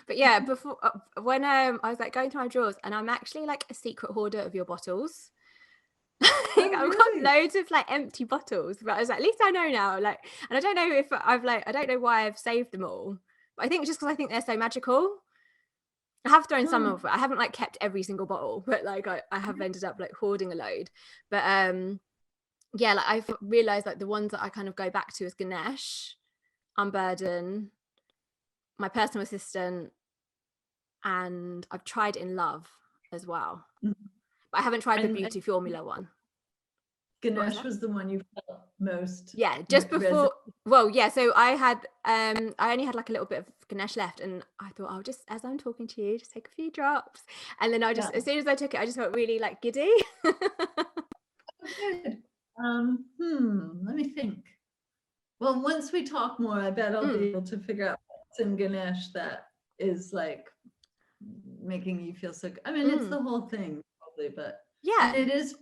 But yeah, before when I was like going through my drawers, and I'm actually like a secret hoarder of your bottles. Like, I've got really? loads of like empty bottles, but I was like, at least I know now. Like, and I don't know if I've like, I don't know why I've saved them all, but I think just because I think they're so magical. I have thrown some Huh. of it. I haven't like kept every single bottle, but like I have ended up like hoarding a load. But yeah, like I've realized like the ones that I kind of go back to is Ganesh, Unburden, my personal assistant, and I've tried In Love as well. Mhm. But I haven't tried the And beauty formula one. What was Ganesh that? was the one you felt most Yeah, just resonated. before. Well, yeah, so I only had like a little bit of Ganesh left, and I thought I'll just, as I'm talking to you, just take a few drops. And then I just, Yeah. as soon as I took it, I just felt really like giddy. Oh, good. Let me think. Well, once we talk more, I bet I'll be able to figure out what's in Ganesh that is like making you feel so good. I mean, it's Mm. the whole thing, probably, but and Yeah. it's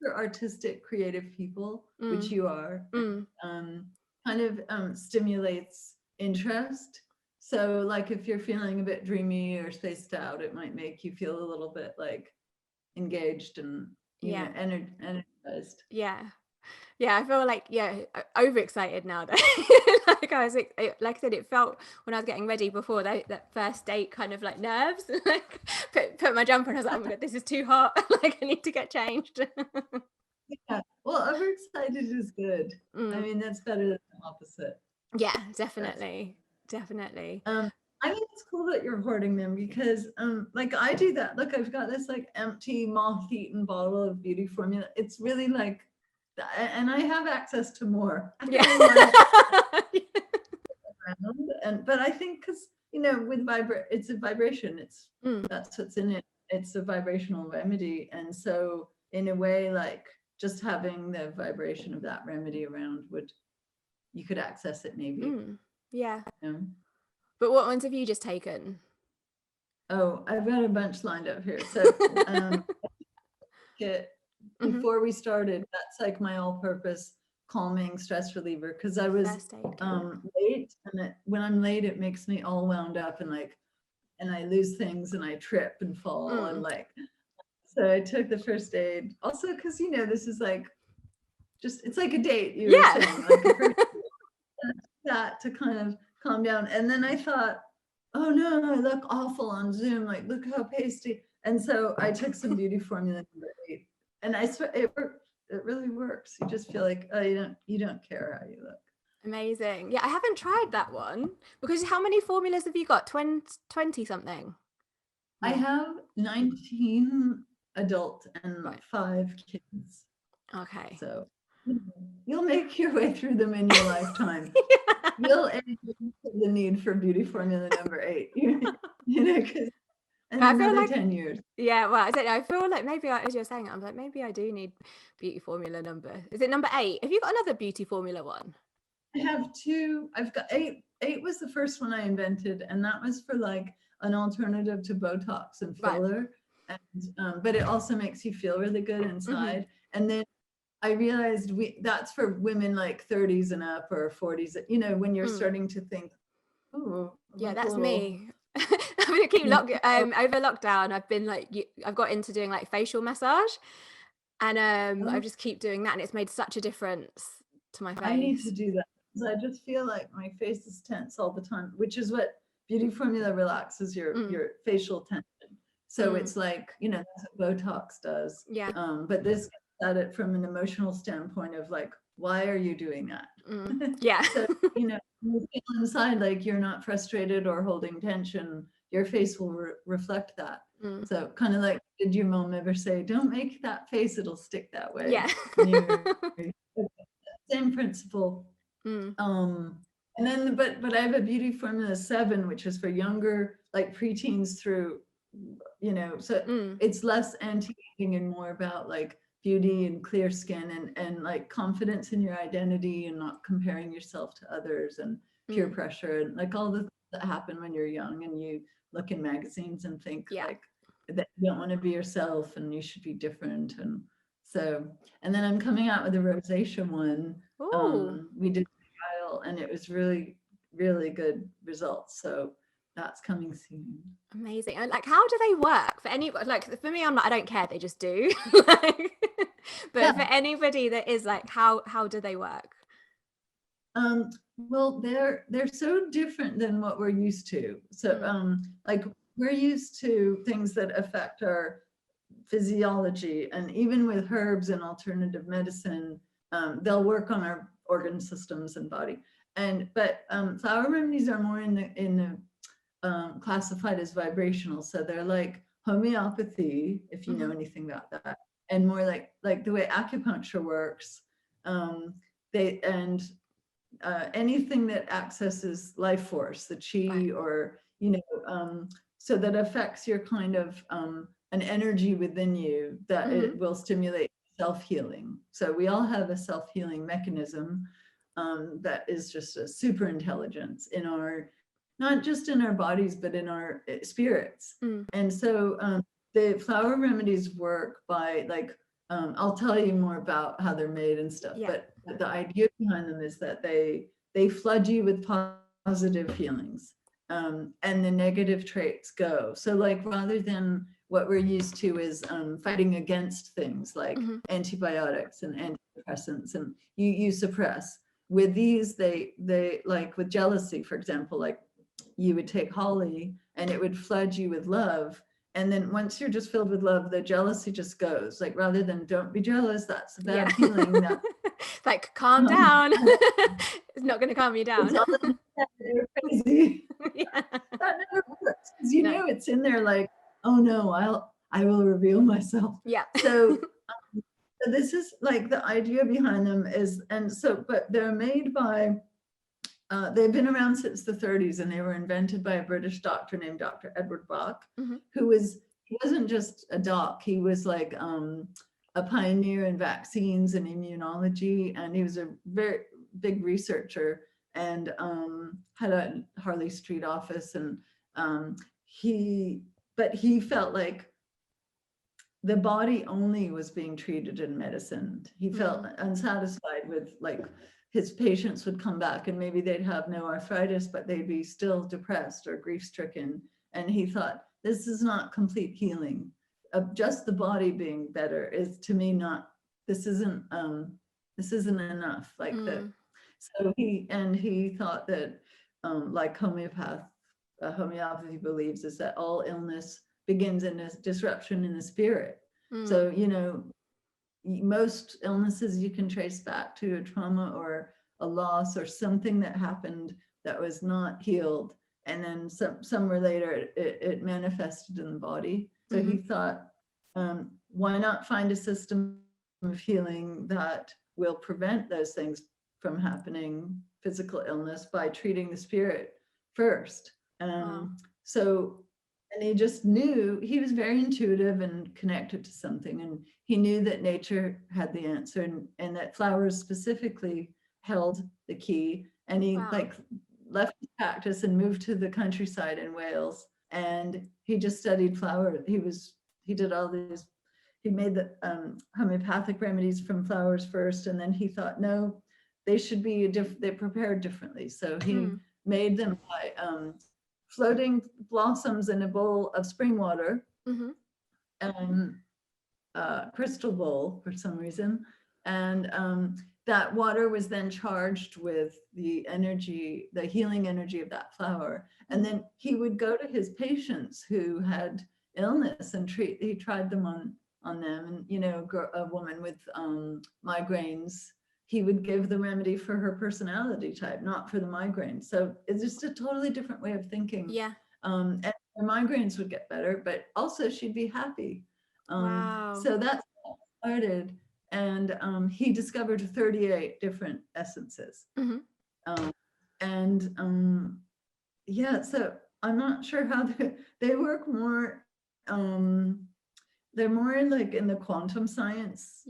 for artistic, creative people, which Mm. you are, Mm. kind of stimulates interest. So, like, if you're feeling a bit dreamy or spaced out, it might make you feel a little bit like engaged and Yeah. energized. Yeah. Yeah, I feel like, yeah, overexcited now though. Like I was, like I said, it felt when I was getting ready before that first date kind of like nerves. Like put my jumper on, I was like, oh my God, this is too hot. Like I need to get changed. Yeah. Well, overexcited is good. I Mm. mean, that's better than the opposite. Yeah, That's definitely. Definitely. I think it's cool that you're hoarding them because like I do that. Look, I've got this like empty moth-eaten bottle of beauty formula. It's really like and I have access to more. I Yeah. really want it around. And but I think because with it's a vibration. Mm. That's what's in it. It's a vibrational remedy. And so in a way, like just having the vibration of that remedy around you could access it maybe. Mm. Yeah. You know? But what ones have you just taken? Oh, I've got a bunch lined up here. So kit Mm-hmm. before we started, that's like my all-purpose calming stress reliever because I was First aid kit. late, and when I'm late, it makes me all wound up and like, and I lose things and I trip and fall and Mm. like. So I took the first aid also because this is like just it's like a date you were Yeah. saying like a first that to kind of calm down, and then I thought, oh no, I look awful on Zoom, like look how pasty, and so I took some beauty formula number 8, and I swear it worked. It really works. You just feel like, oh, you don't care how you look. Amazing. Yeah, I haven't tried that one because how many formulas have you got? 20 something? I More. have 19 adult and Right. 5 kids, Okay. so you'll make your way through them in your lifetime. Yeah. You'll end with the need for beauty formula number 8, because in I feel another like, 10 years. yeah, well, I feel like maybe as you're saying it, I'm like, maybe I do need beauty formula number. Is it number 8? Have you got another beauty formula one? I have 2. I've got 8. 8 was the first one I invented, and that was for like an alternative to Botox and Right. filler. And but it also makes you feel really good Mm-hmm. inside. And then I realized that's for women like 30s and up or 40s, when you're Mm. starting to think, oh, I Yeah, look a that's little, me. I'm gonna keep over lockdown. I've been like, I've got into doing like facial massage, and I oh, just keep doing that, and it's made such a difference to my I need to face. do that because I just feel like my face is tense all the time, which is what beauty formula relaxes your Mm. your facial tension. So Mm. it's like, that's what Botox does. Yeah. But this gets at it from an emotional standpoint of like, why are you doing that? Mm. Yeah. So, you feel inside like you're not frustrated or holding tension, your face will reflect that. Mm. So kind of like, did your mom ever say, don't make that face, it'll stick that way. Yeah. And same principle. Mm. And then, but I have a beauty formula 7, which is for younger, like preteens through, so Mm. it's less anti-aging and more about like beauty and clear skin and like confidence in your identity and not comparing yourself to others and peer Mm. pressure and like all the things that happen when you're young and you look in magazines and think Yeah. like that you don't want to be yourself and you should be different. And so, and then I'm coming out with a rosacea one. Ooh. We did a trial and it was really, really good results. So that's coming soon. Amazing. And like, how do they work for any, like for me, I'm like, I don't care, they just do. Like, but for anybody that is like, how do they work? Well, they're so different than what we're used to. So like we're used to things that affect our physiology, and even with herbs and alternative medicine, they'll work on our organ systems and body. But flower remedies are more in the classified as vibrational. So they're like homeopathy, if you know anything about that, and more like the way acupuncture works. Anything that accesses life force, the chi, or so that affects your kind of an energy within you, that it will stimulate self-healing. So we all have a self-healing mechanism that is just a super intelligence in our, not just in our bodies, but in our spirits. And so the flower remedies work by like, I'll tell you more about how they're made and stuff, but the idea behind them is that they flood you with positive feelings, and the negative traits go. So like, rather than what we're used to is fighting against things like antibiotics and antidepressants, and you suppress. With these, they like with jealousy, for example, like you would take holly and it would flood you with love. And then once you're just filled with love, the jealousy just goes. Like, rather than don't be jealous, that's a bad feeling. That, like, calm down. It's not going to calm you down. You're crazy. That never works, because you know it's in there. Like, oh no, I will reveal myself. So this is like the idea behind them is, but they're made by. They've been around since the 30s, and they were invented by a British doctor named Dr. Edward Bach, he wasn't just a doc, he was like a pioneer in vaccines and immunology, and he was a very big researcher, and had a Harley Street office, and he felt like the body only was being treated in medicine. He felt unsatisfied with, like, his patients would come back and maybe they'd have no arthritis, but they'd be still depressed or grief-stricken. And he thought, this is not complete healing. Just the body being better is, to me, not, this isn't enough. Like that. So he thought that like homeopathy believes, is that all illness begins in a disruption in the spirit. So, most illnesses you can trace back to a trauma or a loss or something that happened that was not healed, and then somewhere later it manifested in the body. So he thought, why not find a system of healing that will prevent those things from happening, physical illness, by treating the spirit first. And he just knew, he was very intuitive and connected to something. And he knew that nature had the answer, and that flowers specifically held the key. And he like left his practice and moved to the countryside in Wales. And he just studied flower. He did all these, he made the homeopathic remedies from flowers first. And then he thought, no, they should be they're prepared differently. So he made them by floating blossoms in a bowl of spring water, and crystal bowl for some reason. And that water was then charged with the energy, the healing energy of that flower. And then he would go to his patients who had illness and he tried them on them. And, a woman with migraines, he would give the remedy for her personality type, not for the migraine. So it's just a totally different way of thinking. And her migraines would get better, but also she'd be happy. So that's how it started. And he discovered 38 different essences. So I'm not sure how they work more. They're more like in the quantum science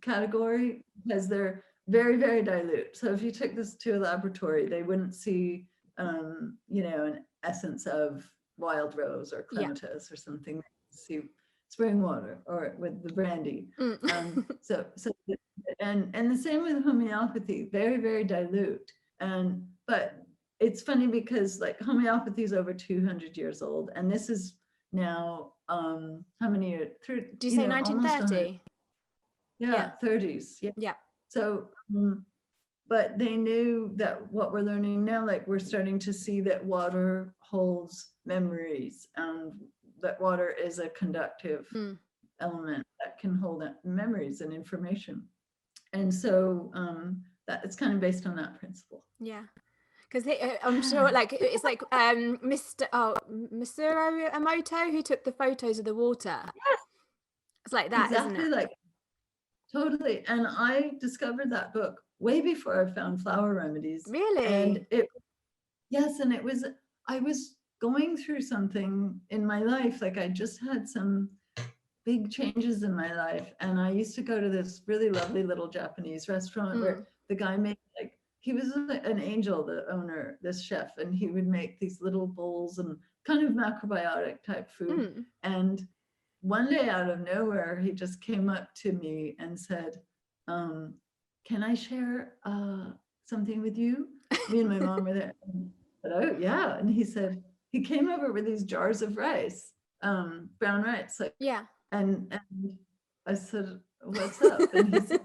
category, because they're very, very dilute. So if you took this to a laboratory, they wouldn't see, an essence of wild rose or clematis or something. See spring water or with the brandy. And the same with homeopathy, very, very dilute. But it's funny because like homeopathy is over 200 years old, and this is now how many years? Do you say almost 100. 1930? Yeah, 30s. Yeah. Yeah. So, but they knew that what we're learning now, like we're starting to see that water holds memories, and that water is a conductive element that can hold memories and information. And so that it's kind of based on that principle. Yeah. Because I'm sure, like, it's like Misuro Emoto, who took the photos of the water. Yes, it's like that, exactly, isn't it? like totally. And I discovered that book way before I found Flower Remedies. Really? And I was going through something in my life. Like I just had some big changes in my life, and I used to go to this really lovely little Japanese restaurant where the guy made, like, he was an angel, the owner, this chef, and he would make these little bowls and kind of macrobiotic type food. And one day out of nowhere, he just came up to me and said, can I share something with you? Me and my mom were there. And I said, oh yeah. And he said, he came over with these jars of rice, brown rice. Like, yeah. And I said, what's up? And he said,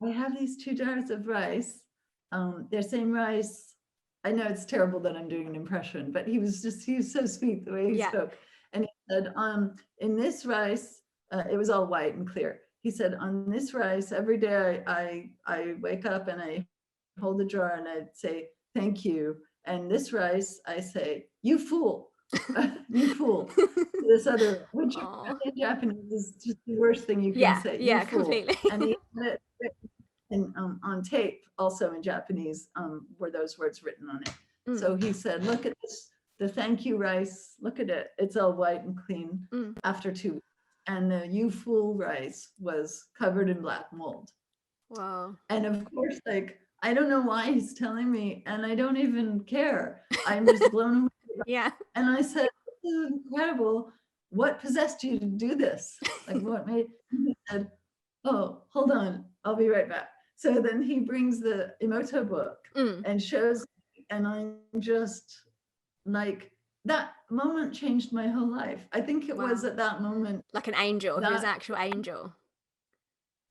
I have these 2 jars of rice. They're same rice. I know it's terrible that I'm doing an impression, but he was so sweet the way he spoke. And he said, in this rice, it was all white and clear. He said, on this rice, every day I wake up and I hold the jar and I'd say, thank you. And this rice, I say, you fool. You fool. This other, which in Japanese is just the worst thing you can say. Yeah, you fool. completely. And he had it on tape, also in Japanese, were those words written on it. So he said, look at this, the thank you rice, look at it. It's all white and clean after 2 weeks. And the you fool rice was covered in black mold. Wow. And of course, like, I don't know why he's telling me, and I don't even care. I'm just blown away. Yeah. And I said, this is incredible. What possessed you to do this? Like, what made? He said, oh, hold on, I'll be right back. So then he brings the Emoto book and shows me, and I'm just like, that moment changed my whole life. I think it was at that moment. Like an angel, he was an actual angel.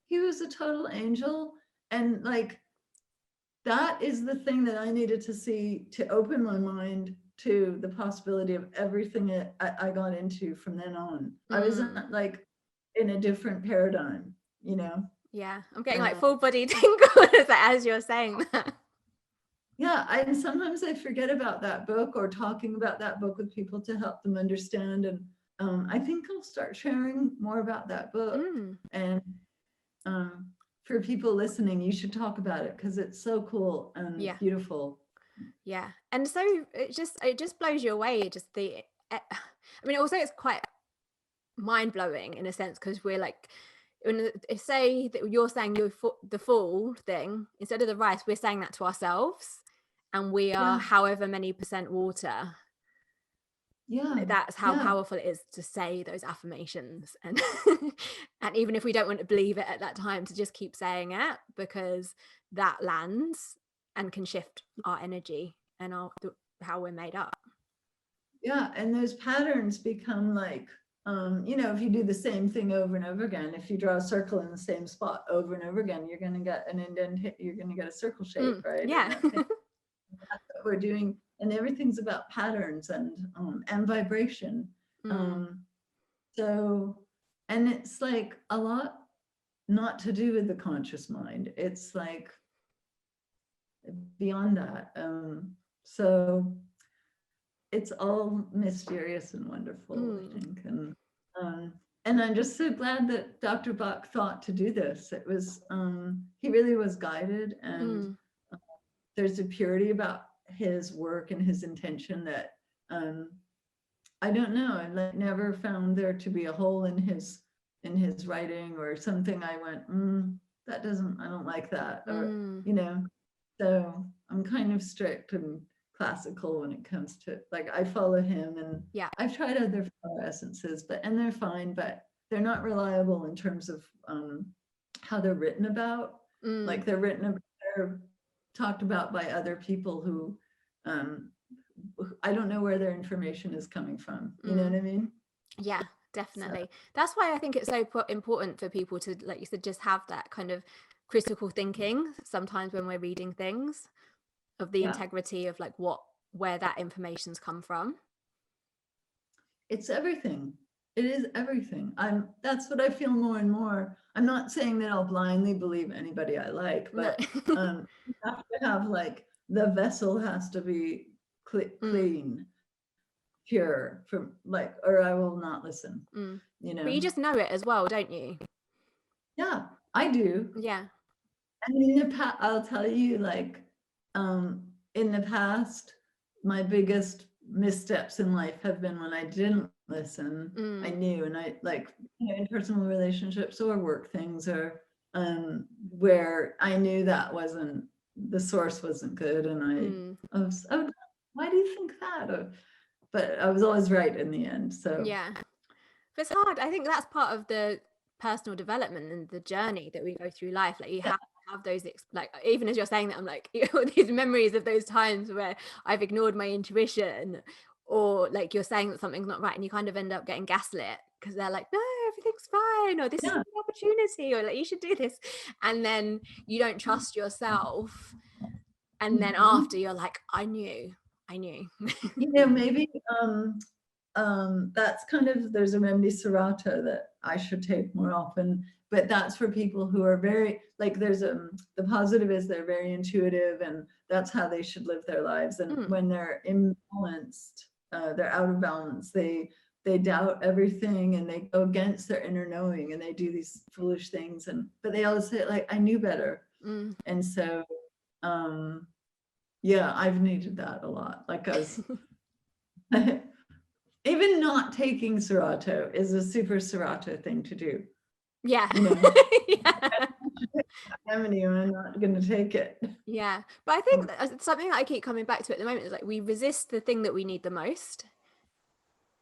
He was a total angel. And like, that is the thing that I needed to see to open my mind to the possibility of everything that I got into from then on. I was like in a different paradigm, you know? Yeah, I'm getting like full body tingles as you're saying that. Yeah, and sometimes I forget about that book or talking about that book with people to help them understand. And I think I'll start sharing more about that book. And for people listening, you should talk about it because it's so cool and beautiful. Yeah, and so it just blows you away. Just I mean, also it's quite mind-blowing in a sense, because we're like, when say that you're saying the full thing instead of the rice, we're saying that to ourselves, and we are however many % water. Yeah, that's how powerful it is to say those affirmations, and and even if we don't want to believe it at that time, to just keep saying it, because that lands and can shift our energy and how we're made up. Yeah, and those patterns become like, you know, if you do the same thing over and over again, if you draw a circle in the same spot over and over again, you're going to get an indent, you're going to get a circle shape, right? Yeah. That's what we're doing. And everything's about patterns and vibration. So, and it's like a lot not to do with the conscious mind. It's like beyond that. So it's all mysterious and wonderful, I think. And I'm just so glad that Dr. Bach thought to do this. It was, he really was guided, and there's a purity about his work and his intention that I don't know. I never found there to be a hole in his writing or something. I went, that doesn't, I don't like that, or you know. So I'm kind of strict and classical when it comes to, like, I follow him, and I've tried other flower essences, and they're fine, but they're not reliable in terms of how they're written about. Like they're talked about by other people who I don't know where their information is coming from. You know what I mean? Yeah, definitely. That's why I think it's so important for people to, like you said, just have that kind of critical thinking sometimes when we're reading things, of the integrity of like where that information's come from. It's everything. It is everything. That's what I feel more and more. I'm not saying that I'll blindly believe anybody I like, but you have to have, like, the vessel has to be clean, pure, from, like, or I will not listen. You know. But you just know it as well, don't you? Yeah, I do. Yeah. And I'll tell you, like, in the past, my biggest missteps in life have been when I didn't listen. I knew, and I, like, in personal relationships or work things, or where I knew that the source wasn't good, and I was, oh, why do you think that? But I was always right in the end. So yeah, but it's hard. I think that's part of the personal development and the journey that we go through life. Like, you have to have those like, even as you're saying that, I'm like, all these memories of those times where I've ignored my intuition, or like you're saying that something's not right and you kind of end up getting gaslit because they're like, no, everything's fine, or this is an opportunity, or like, you should do this, and then you don't trust yourself, and then after you're like, I knew. Maybe that's kind of, there's a remedy serrata that I should take more often, but that's for people who are very, like, there's the positive is they're very intuitive, and that's how they should live their lives. And when they're imbalanced, they're out of balance, they doubt everything, and they go against their inner knowing, and they do these foolish things, but they always say, like, I knew better. And so I've needed that a lot. Like, I was even not taking Serato is a super Serato thing to do. Yeah. I'm not going to take it. Yeah. But I think something that I keep coming back to at the moment is, like, we resist the thing that we need the most.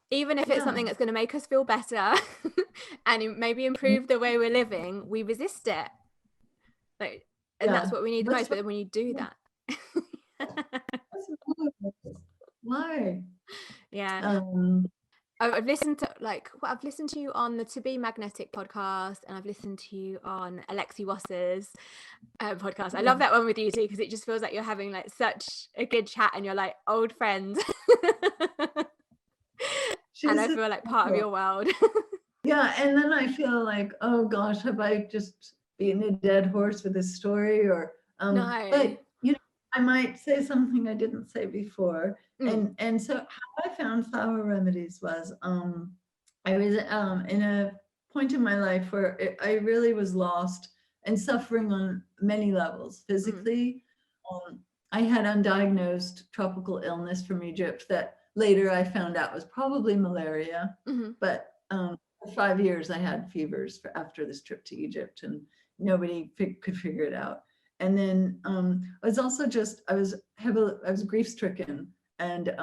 Even if it's something that's going to make us feel better and maybe improve the way we're living, we resist it. Like, and that's what we need the most. But then when you do that. Why? Yeah. I've listened to you on the To Be Magnetic podcast, and I've listened to you on Alexis Wass's podcast. I love that one with you too, because it just feels like you're having, like, such a good chat, and you're like old friends. And I feel like part of your world. Yeah, and then I feel like, oh gosh, have I just beaten a dead horse with this story? Or no. But I might say something I didn't say before. And so how I found Flower Remedies was I was in a point in my life where I really was lost and suffering on many levels. Physically, I had undiagnosed tropical illness from Egypt that later I found out was probably malaria. But for 5 years I had fevers after this trip to Egypt, and nobody could figure it out. And then I was also I was grief stricken, and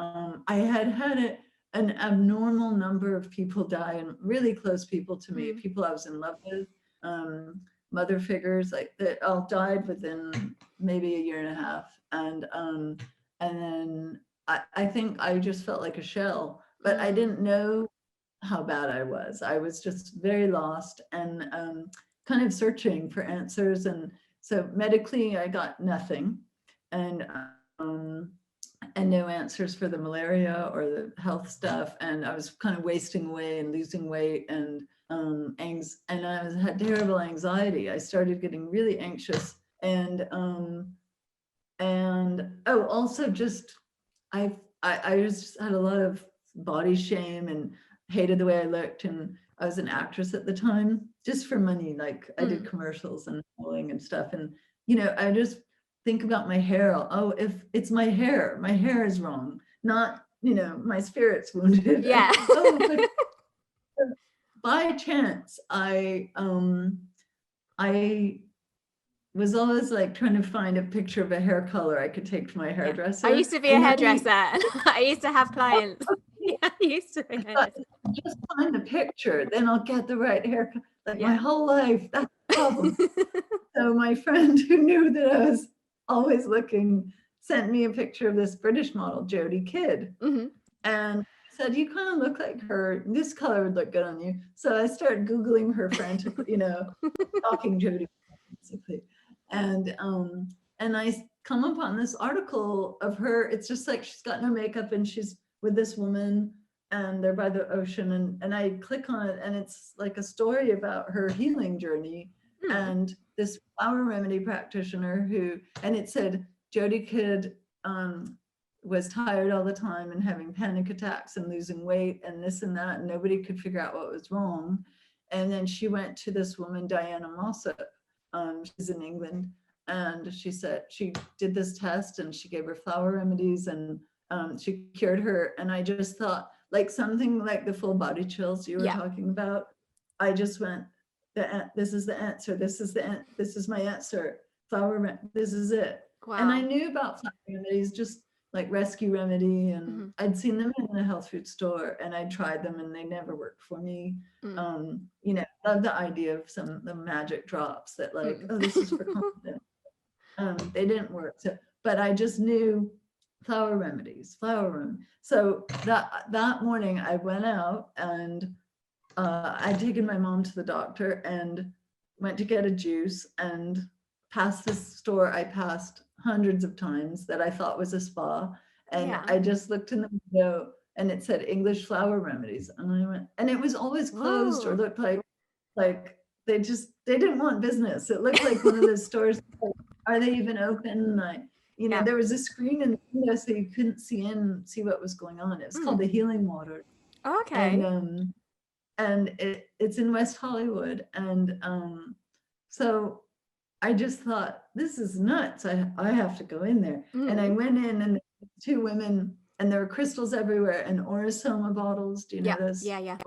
I had an abnormal number of people die, and really close people to me, people I was in love with, mother figures, like, that all died within maybe a year and a half. And then I think I just felt like a shell, but I didn't know how bad I was. I was just very lost and kind of searching for answers. And so medically, I got nothing, and no answers for the malaria or the health stuff. And I was kind of wasting away and losing weight, and I had terrible anxiety. I started getting really anxious, and also just I just had a lot of body shame and hated the way I looked. And I was an actress at the time, just for money. Like, I did commercials and modeling and stuff. And, I just think about my hair. Oh, if it's my hair is wrong, not, my spirit's wounded. Yeah. But by chance, I was always, like, trying to find a picture of a hair color I could take to my hairdresser. I used to be a hairdresser. I used to have clients. I used to be a hairdresser. Just find the picture, then I'll get the right haircut. Like, my whole life, that's the problem. So my friend who knew that I was always looking, sent me a picture of this British model, Jodie Kidd. And said, you kind of look like her. This color would look good on you. So I started Googling her frantically, you know, stalking Jodie, basically. And I come upon this article of her. It's just like she's got no makeup and she's with this woman and they're by the ocean. And I click on it and it's like a story about her healing journey. And this flower remedy practitioner who, and it said Jodie Kidd was tired all the time and having panic attacks and losing weight and this and that, and nobody could figure out what was wrong. And then she went to this woman, Diana Mossop, she's in England, and she said she did this test and she gave her flower remedies and she cured her. And I just thought, like something like the full body chills you were talking about, I just went, this is the answer, this is my answer, this is it. Wow. And I knew about flower remedies, just like Rescue Remedy, and I'd seen them in the health food store and I'd tried them and they never worked for me. You know, I love the idea of the magic drops that like, oh, this is for confidence. They didn't work. So, but I just knew flower remedies, flower room. So that morning I went out and I'd taken my mom to the doctor and went to get a juice, and past this store I passed hundreds of times that I thought was a spa. And I just looked in the window and it said English Flower Remedies. And I went, and it was always closed or looked like they didn't want business. It looked like one of those stores. Like, are they even open? Like, you know, there was a screen in the window so you couldn't see what was going on. It was called the Healing Water. Okay. And it's in West Hollywood. And so I just thought, this is nuts. I have to go in there. And I went in and two women, and there were crystals everywhere and Orasoma bottles. Do you know those? Yeah.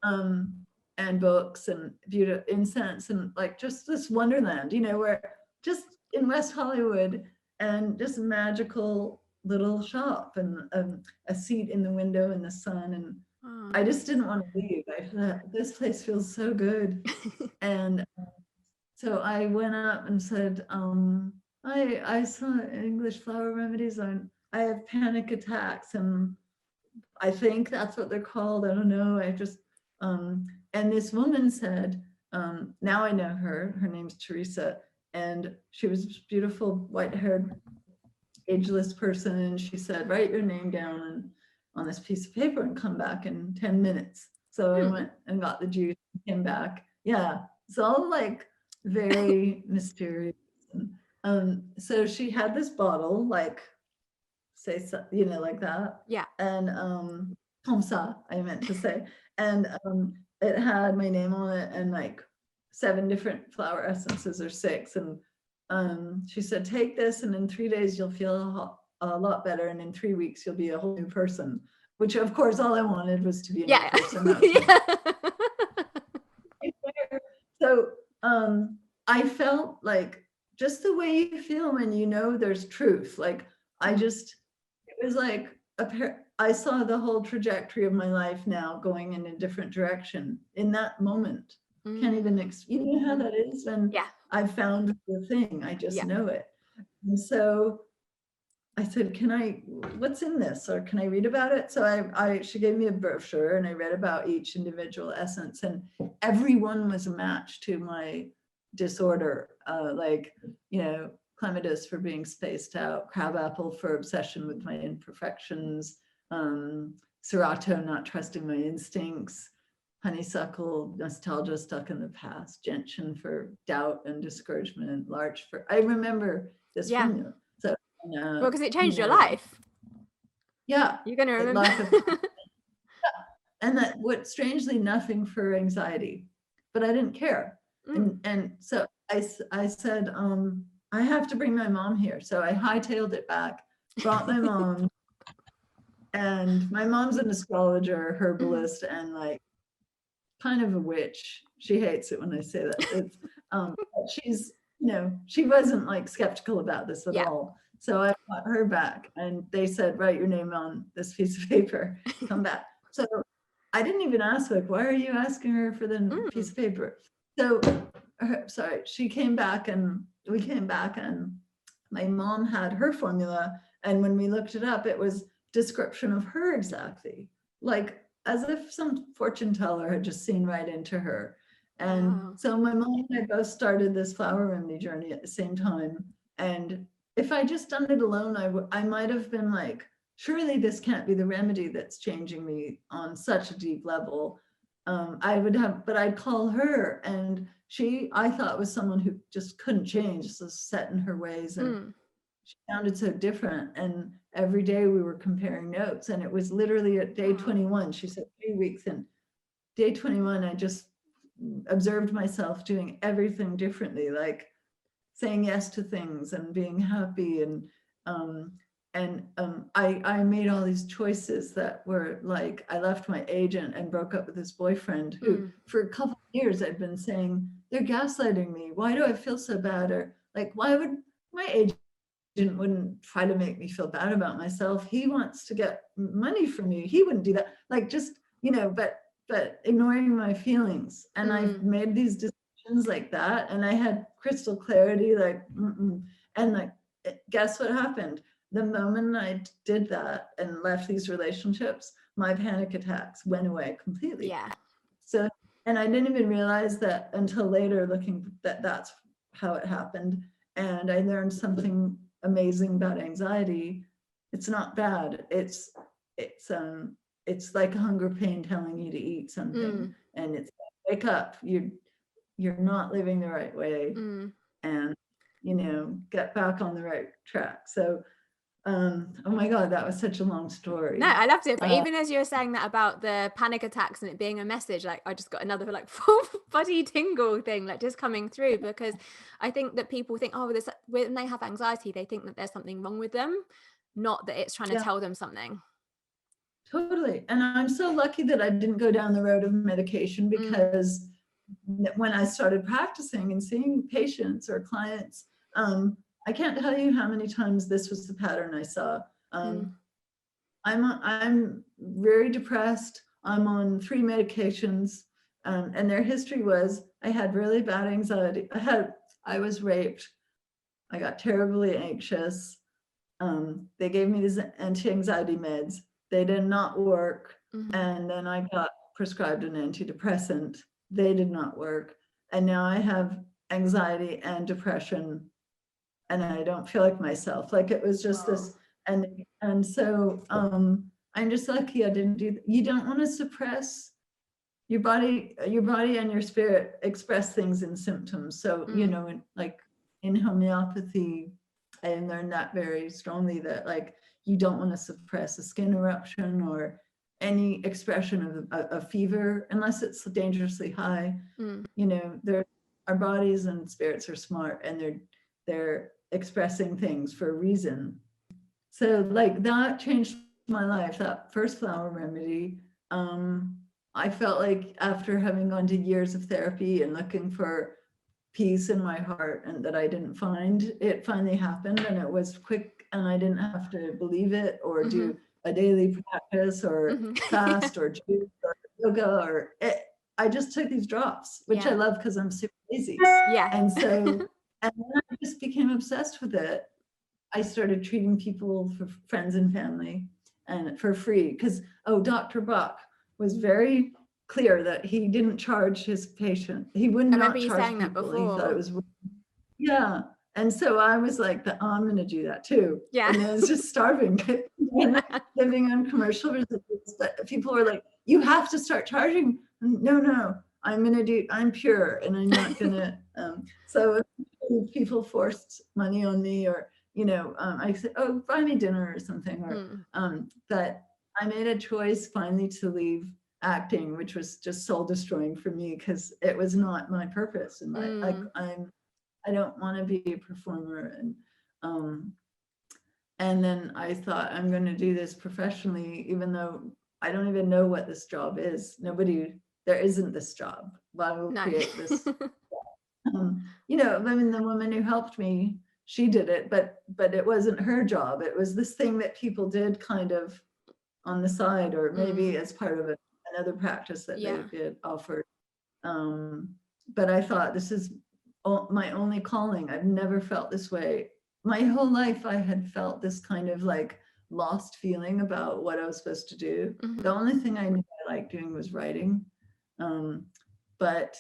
And books and beautiful incense and like just this wonderland, you know, where just in West Hollywood, and just a magical little shop and a seat in the window in the sun. And I just didn't want to leave. I thought, this place feels so good. And so I went up and said, I saw English Flower Remedies. I have panic attacks, and I think that's what they're called. I don't know. I just, and this woman said, now I know her name's Teresa, and she was a beautiful white-haired, ageless person. And she said, write your name down on this piece of paper and come back in 10 minutes. So I went and got the juice and came back. Yeah, it's all like very mysterious. So she had this bottle, like, say, so, you know, like that. Yeah. And comme ça, I meant to say. And it had my name on it and like 7 different flower essences or 6. And she said, take this, and in 3 days you'll feel a lot better, and in 3 weeks you'll be a whole new person. Which, of course, all I wanted was to be a new person. So I felt like just the way you feel when you know there's truth. Like it was like I saw the whole trajectory of my life now going in a different direction in that moment. Can't even you know how that is when I found the thing. I just know it. And so I said, what's in this? Or can I read about it? So she gave me a brochure and I read about each individual essence, and every one was a match to my disorder. Like, you know, clematis for being spaced out, crabapple for obsession with my imperfections, Serato, not trusting my instincts, honeysuckle, nostalgia stuck in the past, gentian for doubt and discouragement, larch for, I remember this formula. So, well, because it changed your life. Yeah. You're going to remember. And that strangely nothing for anxiety, but I didn't care. And so I said, I have to bring my mom here. So I hightailed it back, brought my mom, and my mom's an astrologer, herbalist, and like kind of a witch. She hates it when I say that. It's she's, you know, she wasn't like skeptical about this at all. So I brought her back, and they said, write your name on this piece of paper, come back. So I didn't even ask, like, why are you asking her for the piece of paper? So sorry, she came back, and we came back, and my mom had her formula, and when we looked it up, it was description of her exactly, like as if some fortune teller had just seen right into her. And Wow. so my mom and I both started this flower remedy journey at the same time. And if I just done it alone, I might have been like, surely this can't be the remedy that's changing me on such a deep level. I would have, but I'd call her, and I thought was someone who just couldn't change, just was set in her ways, and she sounded so different. And every day we were comparing notes, and it was literally at day 21, she said 3 weeks, and day 21, I just observed myself doing everything differently, like saying yes to things and being happy. I made all these choices that were like, I left my agent and broke up with this boyfriend who for a couple of years I'd been saying, they're gaslighting me. Why do I feel so bad? Or like, why would my agent wouldn't try to make me feel bad about myself? He wants to get money from you. He wouldn't do that. Like, just, but ignoring my feelings. And I've made these decisions like that. And I had crystal clarity, like, and like, guess what happened? The moment I did that and left these relationships, my panic attacks went away completely. Yeah. So, and I didn't even realize that until later, looking that's how it happened. And I learned something amazing about anxiety. It's not bad. It's like a hunger pain telling you to eat something, and it's wake up. You're not living the right way, and get back on the right track. So, oh my God, that was such a long story. No, I loved it. But even as you were saying that about the panic attacks and it being a message, like I just got another like full body tingle thing, like just coming through, because I think that people think, oh, when they have anxiety, they think that there's something wrong with them, not that it's trying to tell them something. Totally. And I'm so lucky that I didn't go down the road of medication, because when I started practicing and seeing patients or clients, I can't tell you how many times this was the pattern I saw. I'm very depressed. I'm on 3 medications, and their history was I had really bad anxiety. I was raped. I got terribly anxious. They gave me these anti-anxiety meds. They did not work. And then I got prescribed an antidepressant. They did not work. And now I have anxiety and depression, and I don't feel like myself. Like, it was just this, and so I'm just lucky I didn't do that. You don't want to suppress your body and your spirit express things in symptoms. So, like in homeopathy, I learned that very strongly, that like, you don't want to suppress a skin eruption or any expression of a fever unless it's dangerously high. Our bodies and spirits are smart, and they're expressing things for a reason. So like, that changed my life, that first flower remedy. I felt like after having gone to years of therapy and looking for peace in my heart, and that I didn't find, it finally happened, and it was quick, and I didn't have to believe it or do a daily practice or fast or juice or yoga or I just took these drops, which I love because I'm super lazy. And so, and then I just became obsessed with it. I started treating people, for friends and family, and for free, because Dr. Bach was very clear that he didn't charge his patient. He would not charge saying that people. before. He thought it was, and so I was like, I'm going to do that too. And I was just starving, living on commercial residuals. But people were like, you have to start charging. No, I'm pure, and I'm not going to. So if people forced money on me, or, I said, buy me dinner or something, or that I made a choice finally to leave acting, which was just soul destroying for me, because it was not my purpose in life. I don't want to be a performer, and then I thought, I'm going to do this professionally, even though I don't even know what this job is. There isn't this job. Why will create this? The woman who helped me, she did it, but it wasn't her job. It was this thing that people did kind of on the side, or maybe as part of another practice that they did offer. But I thought, this is my only calling. I've never felt this way. my whole life I had felt this kind of like lost feeling about what I was supposed to do. The only thing I knew I liked doing was writing. But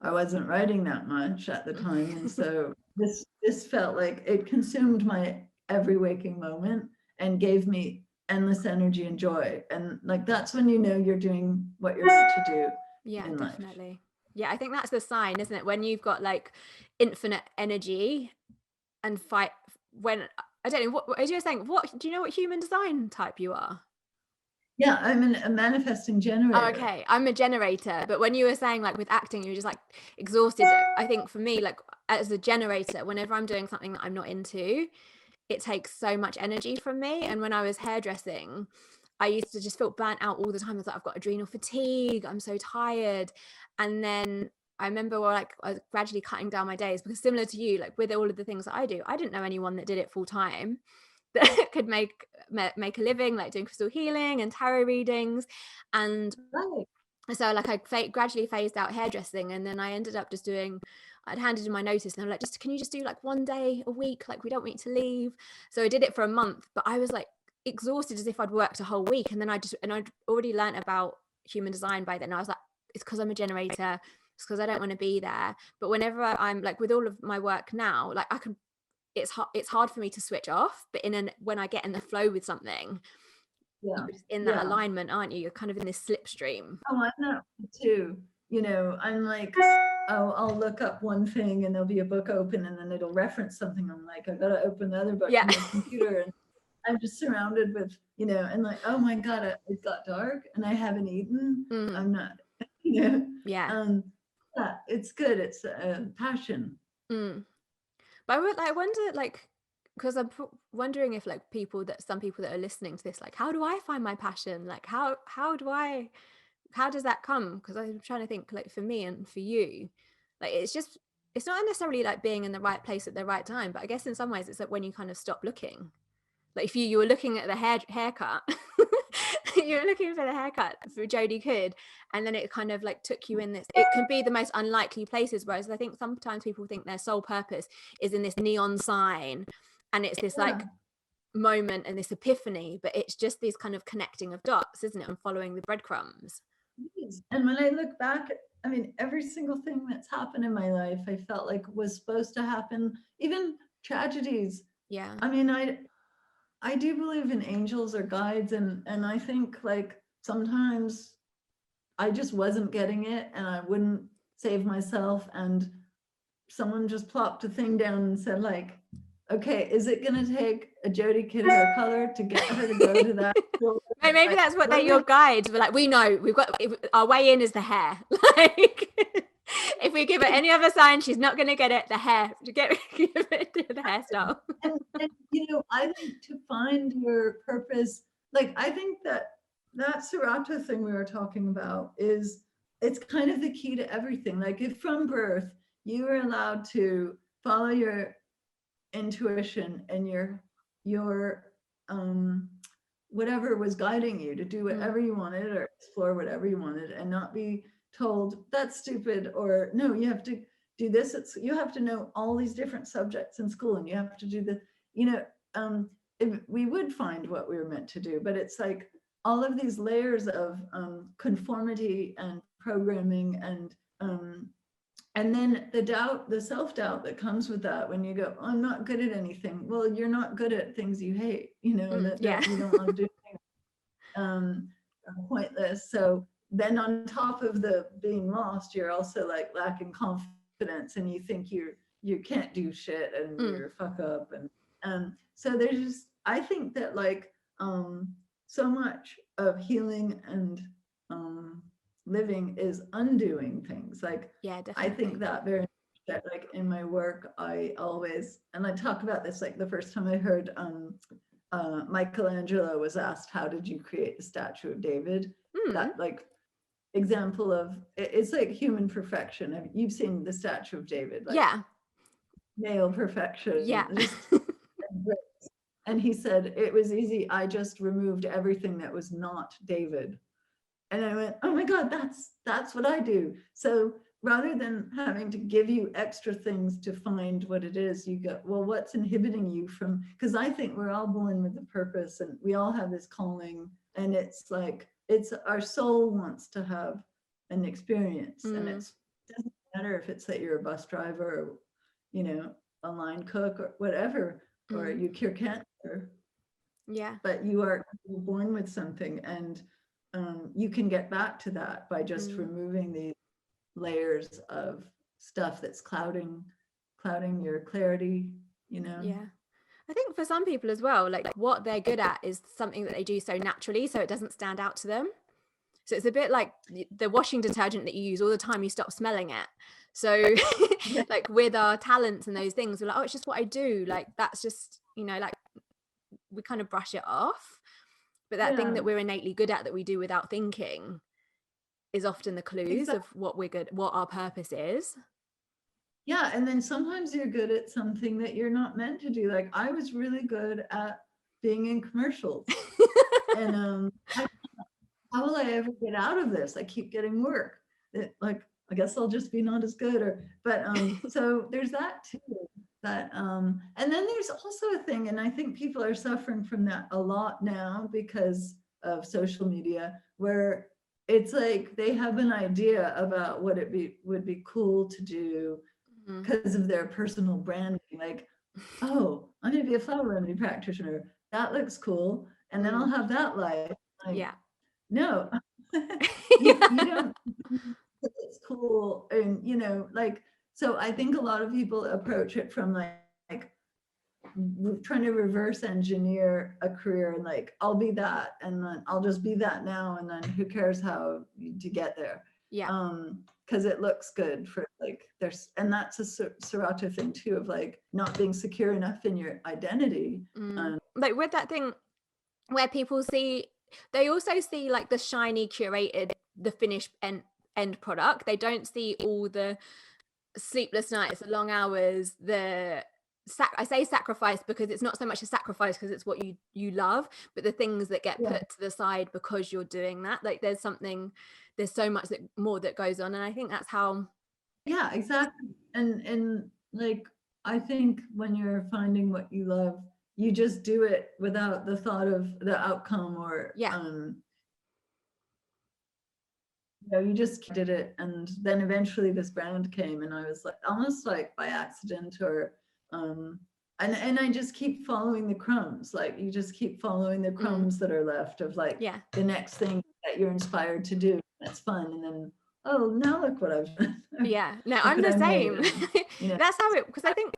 I wasn't writing that much at the time. And so this felt like it consumed my every waking moment and gave me endless energy and joy. And like, that's when you know you're doing what you're meant to do. Yeah, in definitely. Life. Yeah, I think that's the sign, isn't it? When you've got like infinite energy and fight when I don't know what, as you were saying, what do you know what human design type you are? Yeah, I'm a manifesting generator. Oh, okay, I'm a generator. But when you were saying like with acting, you're just like exhausted. I think for me, like as a generator, whenever I'm doing something that I'm not into, it takes so much energy from me. And when I was hairdressing, I used to just feel burnt out all the time. I was like, I've got adrenal fatigue, I'm so tired. And then I remember I was gradually cutting down my days, because similar to you, like with all of the things that I do, I didn't know anyone that did it full time that could make a living, like doing crystal healing and tarot readings. And Right. so like I gradually phased out hairdressing, and then I ended up just doing, I'd handed in my notice and I'm like, just can you just do like one day a week, like we don't want you to leave. So I did it for a month, but I was like exhausted as if I'd worked a whole week. And then I'd already learned about human design by then. I was like, it's because I'm a generator, it's because I don't want to be there. But whenever I'm like, with all of my work now, like I can, it's hard for me to switch off, but when I get in the flow with something, Yeah. you're just in that alignment, aren't you? You're kind of in this slipstream. Oh, I'm that too. You know, I'm like, oh, I'll look up one thing and there'll be a book open and then it'll reference something. I'm like, I gotta open the other book Yeah. on my computer, and I'm just surrounded with, you know, and like, oh my God, it got dark and I haven't eaten. I'm not, you know. Yeah. Yeah, it's good. It's a passion. But I wonder, like, because I'm wondering if like some people that are listening to this, like, how do I find my passion? Like, how does that come? Because I'm trying to think, like, for me and for you, like, it's not necessarily like being in the right place at the right time, but I guess in some ways it's like when you kind of stop looking. Like if you were looking at the haircut, you were looking for the haircut for Jodie Could, and then it kind of like took you in this. It can be the most unlikely places. Whereas I think sometimes people think their sole purpose is in this neon sign, and it's this like moment and this epiphany, but it's just these kind of connecting of dots, isn't it? And following the breadcrumbs. And when I look back, I mean, every single thing that's happened in my life, I felt like was supposed to happen, even tragedies. Yeah. I mean, I do believe in angels or guides, and I think like sometimes I just wasn't getting it and I wouldn't save myself, and someone just plopped a thing down and said like, okay, is it gonna take a Jodie Kid hair color to get her to go to that? Maybe that's what they're your guides. But like, we know we've got our way in is the hair. Like if we give her any other sign, she's not going to get it. The hair, give it to the hairstyle. And you know, I think to find your purpose, like I think that Serato thing we were talking about it's kind of the key to everything. Like if from birth you were allowed to follow your intuition and your whatever was guiding you to do whatever you wanted or explore whatever you wanted, and not be told that's stupid, or no, you have to do this. You have to know all these different subjects in school, and you have to do the, you know, if we would find what we were meant to do. But it's like all of these layers of conformity and programming, and then the self-doubt that comes with that when you go, I'm not good at anything. Well, you're not good at things you hate, you know, that you don't love doing, pointless. So then on top of the being lost, you're also like lacking confidence, and you think you can't do shit and you're a fuck up. And so there's just, I think that like so much of healing and living is undoing things. Like, yeah, definitely. I think that very much, that like in my work, I always, and I talk about this like the first time I heard Michelangelo was asked, how did you create the statue of David? That like example of, it's like human perfection. You've seen the statue of David, like male perfection. Just, and he said, it was easy. I just removed everything that was not David. And I went, oh my God, that's what I do. So rather than having to give you extra things to find what it is, you go, well, what's inhibiting you from, because I think we're all born with a purpose and we all have this calling, and it's like, it's our soul wants to have an experience. And it doesn't matter if it's that you're a bus driver or, you know, a line cook or whatever, or you cure cancer. Yeah. But you are born with something, and you can get back to that by just removing these layers of stuff that's clouding your clarity, you know. Yeah, I think for some people as well, like what they're good at is something that they do so naturally, so it doesn't stand out to them. So it's a bit like the washing detergent that you use all the time, you stop smelling it. So like with our talents and those things, we're like, oh, it's just what I do, like that's just, you know, like we kind of brush it off. But that thing that we're innately good at that we do without thinking is often the clues of what we're good, what our purpose is. Yeah, and then sometimes you're good at something that you're not meant to do. Like I was really good at being in commercials. And how will I ever get out of this? I keep getting work. Like I guess I'll just be not as good, but so there's that too. That and then there's also a thing, and I think people are suffering from that a lot now because of social media, where it's like they have an idea about what would be cool to do because of their personal branding. Like, oh, I'm gonna be a flower remedy practitioner. That looks cool, and then I'll have that life. Like, no, you don't. It's cool, and you know, like, so I think a lot of people approach it from like trying to reverse engineer a career, and like I'll be that, and then I'll just be that now, and then who cares how to get there. Because it looks good for like there's, and that's a Serato thing too, of like not being secure enough in your identity. Like with that thing where people see, they also see like the shiny curated, the finished end product. They don't see all the sleepless nights, the long hours, I say sacrifice because it's not so much a sacrifice because it's what you love, but the things that get put to the side because you're doing that. Like there's so much more that goes on, and I think that's how. Yeah, exactly. And like I think when you're finding what you love, you just do it without the thought of the outcome, or you know, you just did it. And then eventually this brand came, and I was like almost like by accident, or and I just keep following the crumbs. Like you just keep following the crumbs that are left of like the next thing that you're inspired to do. That's fun. And then, oh, now look what I've done. No, I'm the same. You know, that's how it, because I think,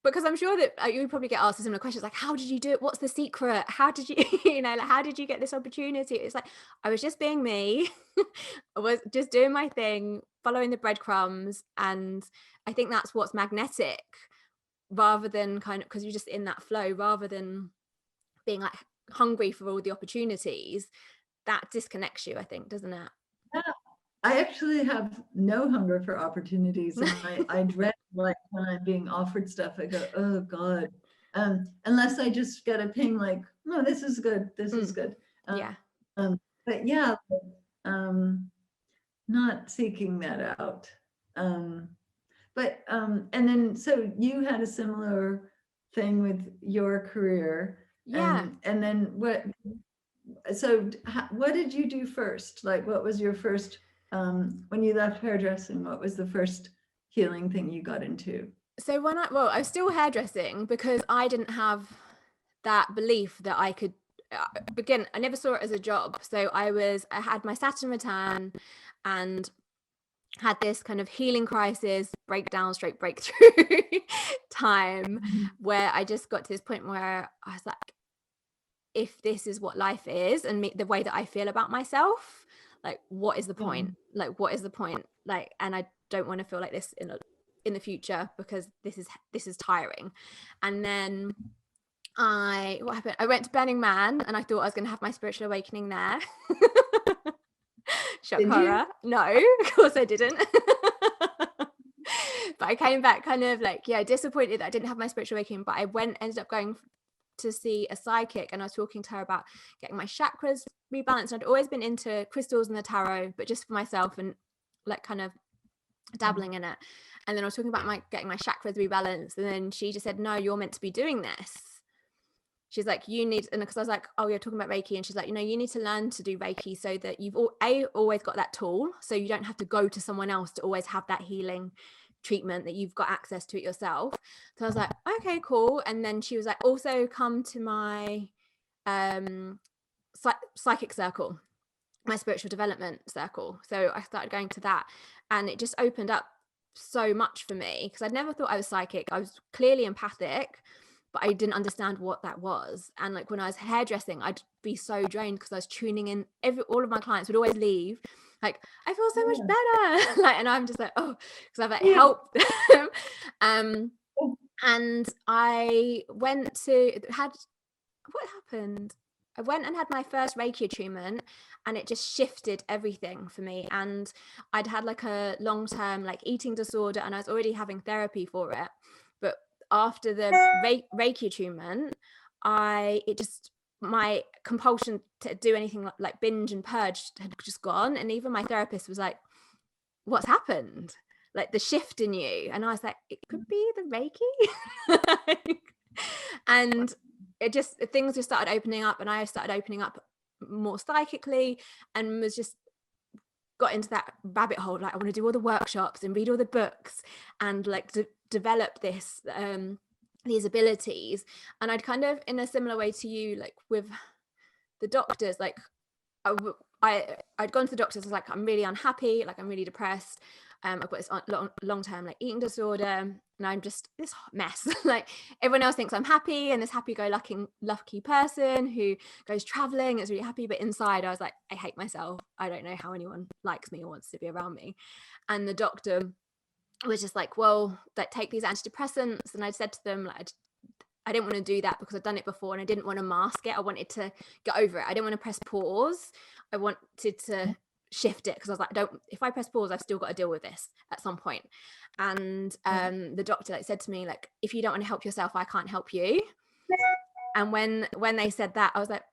because I'm sure that you probably get asked similar questions like, how did you do it? What's the secret? How did you, you know, like, how did you get this opportunity? It's like, I was just being me. I was just doing my thing, following the breadcrumbs. And I think that's what's magnetic, rather than kind of, because you're just in that flow, rather than being like hungry for all the opportunities. That disconnects you, I think, doesn't it? Yeah. I actually have no hunger for opportunities, and I dread like when I'm being offered stuff. I go, oh God, unless I just get a ping like, no, this is good, this is good. But yeah, not seeking that out. But and then so you had a similar thing with your career, and then what? So what did you do first? Like, what was your first? When you left hairdressing, what was the first healing thing you got into? So I was still hairdressing because I didn't have that belief that I could begin. I never saw it as a job. So I had my Saturn return and had this kind of healing crisis, breakdown, straight breakthrough time where I just got to this point where I was like, if this is what life is and the way that I feel about myself, like what is the point? Like what is the point? Like, and I don't want to feel like this in the future because this is tiring. And then what happened? I went to Burning Man and I thought I was going to have my spiritual awakening there. Shock horror. No, of course I didn't. But I came back kind of like, disappointed that I didn't have my spiritual awakening, but I ended up going to see a psychic, and I was talking to her about getting my chakras rebalanced. I'd always been into crystals and the tarot, but just for myself, and like kind of dabbling in it. And then I was talking about getting my chakras rebalanced, and then she just said, no, you're meant to be doing this. She's like, you need, and because I was like, oh, you're talking about Reiki, and she's like, you need to learn to do Reiki so that you've always got that tool, so you don't have to go to someone else to always have that healing treatment, that you've got access to it yourself. So I was like, okay, cool. And then she was like, also come to my psychic circle, my spiritual development circle. So I started going to that, and it just opened up so much for me, because I'd never thought I was psychic. I was clearly empathic, but I didn't understand what that was. And like when I was hairdressing, I'd be so drained because I was tuning in. All of my clients would always leave like, I feel so much better. Like, and I'm just like, oh, because I've like helped them. And I went to what happened? I went and had my first Reiki treatment, and it just shifted everything for me. And I'd had like a long-term like eating disorder, and I was already having therapy for it. But after the Reiki treatment, my compulsion to do anything like binge and purge had just gone. And even my therapist was like, what's happened? Like the shift in you. And I was like, it could be the Reiki. And things just started opening up, and I started opening up more psychically, and was just got into that rabbit hole. Like, I want to do all the workshops and read all the books and like develop these abilities. And I'd kind of, in a similar way to you, like with the doctors, like I'd gone to the doctors. I was like, I'm really unhappy, like I'm really depressed. I've got this long-term like eating disorder, and I'm just this mess. Like everyone else thinks I'm happy and this happy-go-lucky person who goes traveling, is really happy, but inside I was like, I hate myself. I don't know how anyone likes me or wants to be around me. And the doctor was just like, well, like take these antidepressants. And I said to them, like, I didn't want to do that because I'd done it before, and I didn't want to mask it. I wanted to get over it. I didn't want to press pause. I wanted to shift it, because I was like, if I press pause, I've still got to deal with this at some point. And the doctor like said to me, like, if you don't want to help yourself, I can't help you. And when they said that, I was like,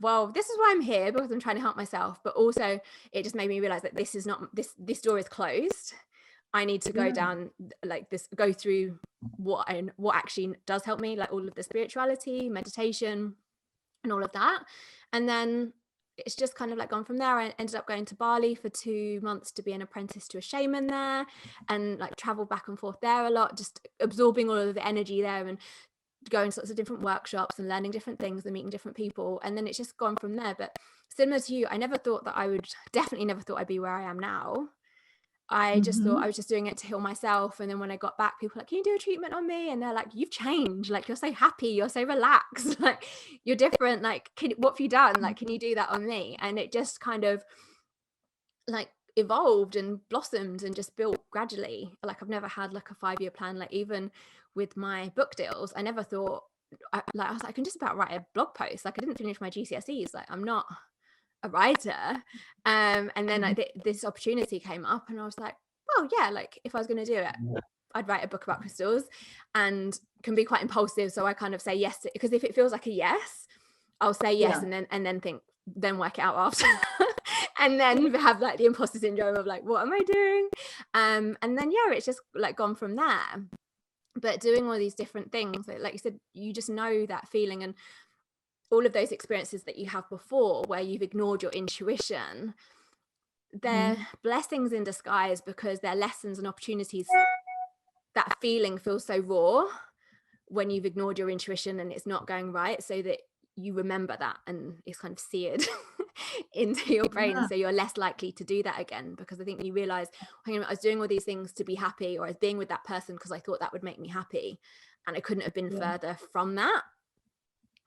well, this is why I'm here, because I'm trying to help myself. But also it just made me realize that this is not, this door is closed. I need to go down like this, go through what actually does help me, like all of the spirituality, meditation, and all of that. And then it's just kind of like gone from there. I ended up going to Bali for 2 months to be an apprentice to a shaman there, and like travel back and forth there a lot, just absorbing all of the energy there, and going to lots of different workshops and learning different things and meeting different people. And then it's just gone from there. But similar to you, I definitely never thought I'd be where I am now. I just thought I was just doing it to heal myself. And then when I got back, people were like, can you do a treatment on me? And they're like, you've changed. Like, you're so happy. You're so relaxed. Like, you're different. Like, what have you done? Like, can you do that on me? And it just kind of like evolved and blossomed and just built gradually. Like, I've never had like a 5-year plan. Like, even with my book deals, I never thought, I was like, I can just about write a blog post. Like, I didn't finish my GCSEs. Like, I'm not a writer. And then like this opportunity came up, and I was like, well, yeah, like if I was going to do it, I'd write a book about crystals, and can be quite impulsive. So I kind of say yes because if it feels like a yes, I'll say yes, and then work it out after. And then have like the imposter syndrome of like, what am I doing? And then it's just like gone from there. But doing all these different things, like you said, you just know that feeling, and all of those experiences that you have before where you've ignored your intuition, they're blessings in disguise, because they're lessons and opportunities. That feeling feels so raw when you've ignored your intuition and it's not going right, so that you remember that and it's kind of seared into your brain. So you're less likely to do that again, because I think you realize, I was doing all these things to be happy, or I was being with that person because I thought that would make me happy, and I couldn't have been further from that.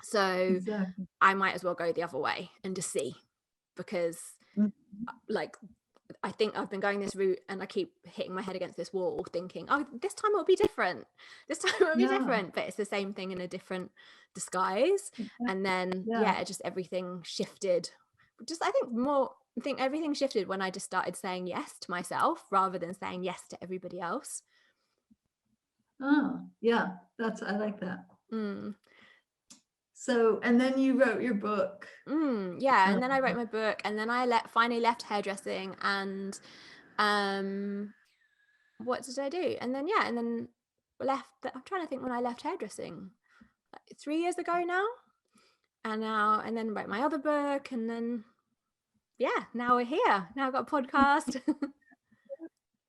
So I might as well go the other way and just see, because like I think I've been going this route and I keep hitting my head against this wall thinking, oh, this time it'll be different. This time it'll be different. But it's the same thing in a different disguise. And then, just everything shifted. I think everything shifted when I just started saying yes to myself rather than saying yes to everybody else. Oh, yeah. I like that. So, and then you wrote your book. And then I wrote my book, and then I finally left hairdressing, and what did I do? And then left. I'm trying to think when I left hairdressing, like 3 years ago now. And then wrote my other book, and then now we're here. Now I've got a podcast.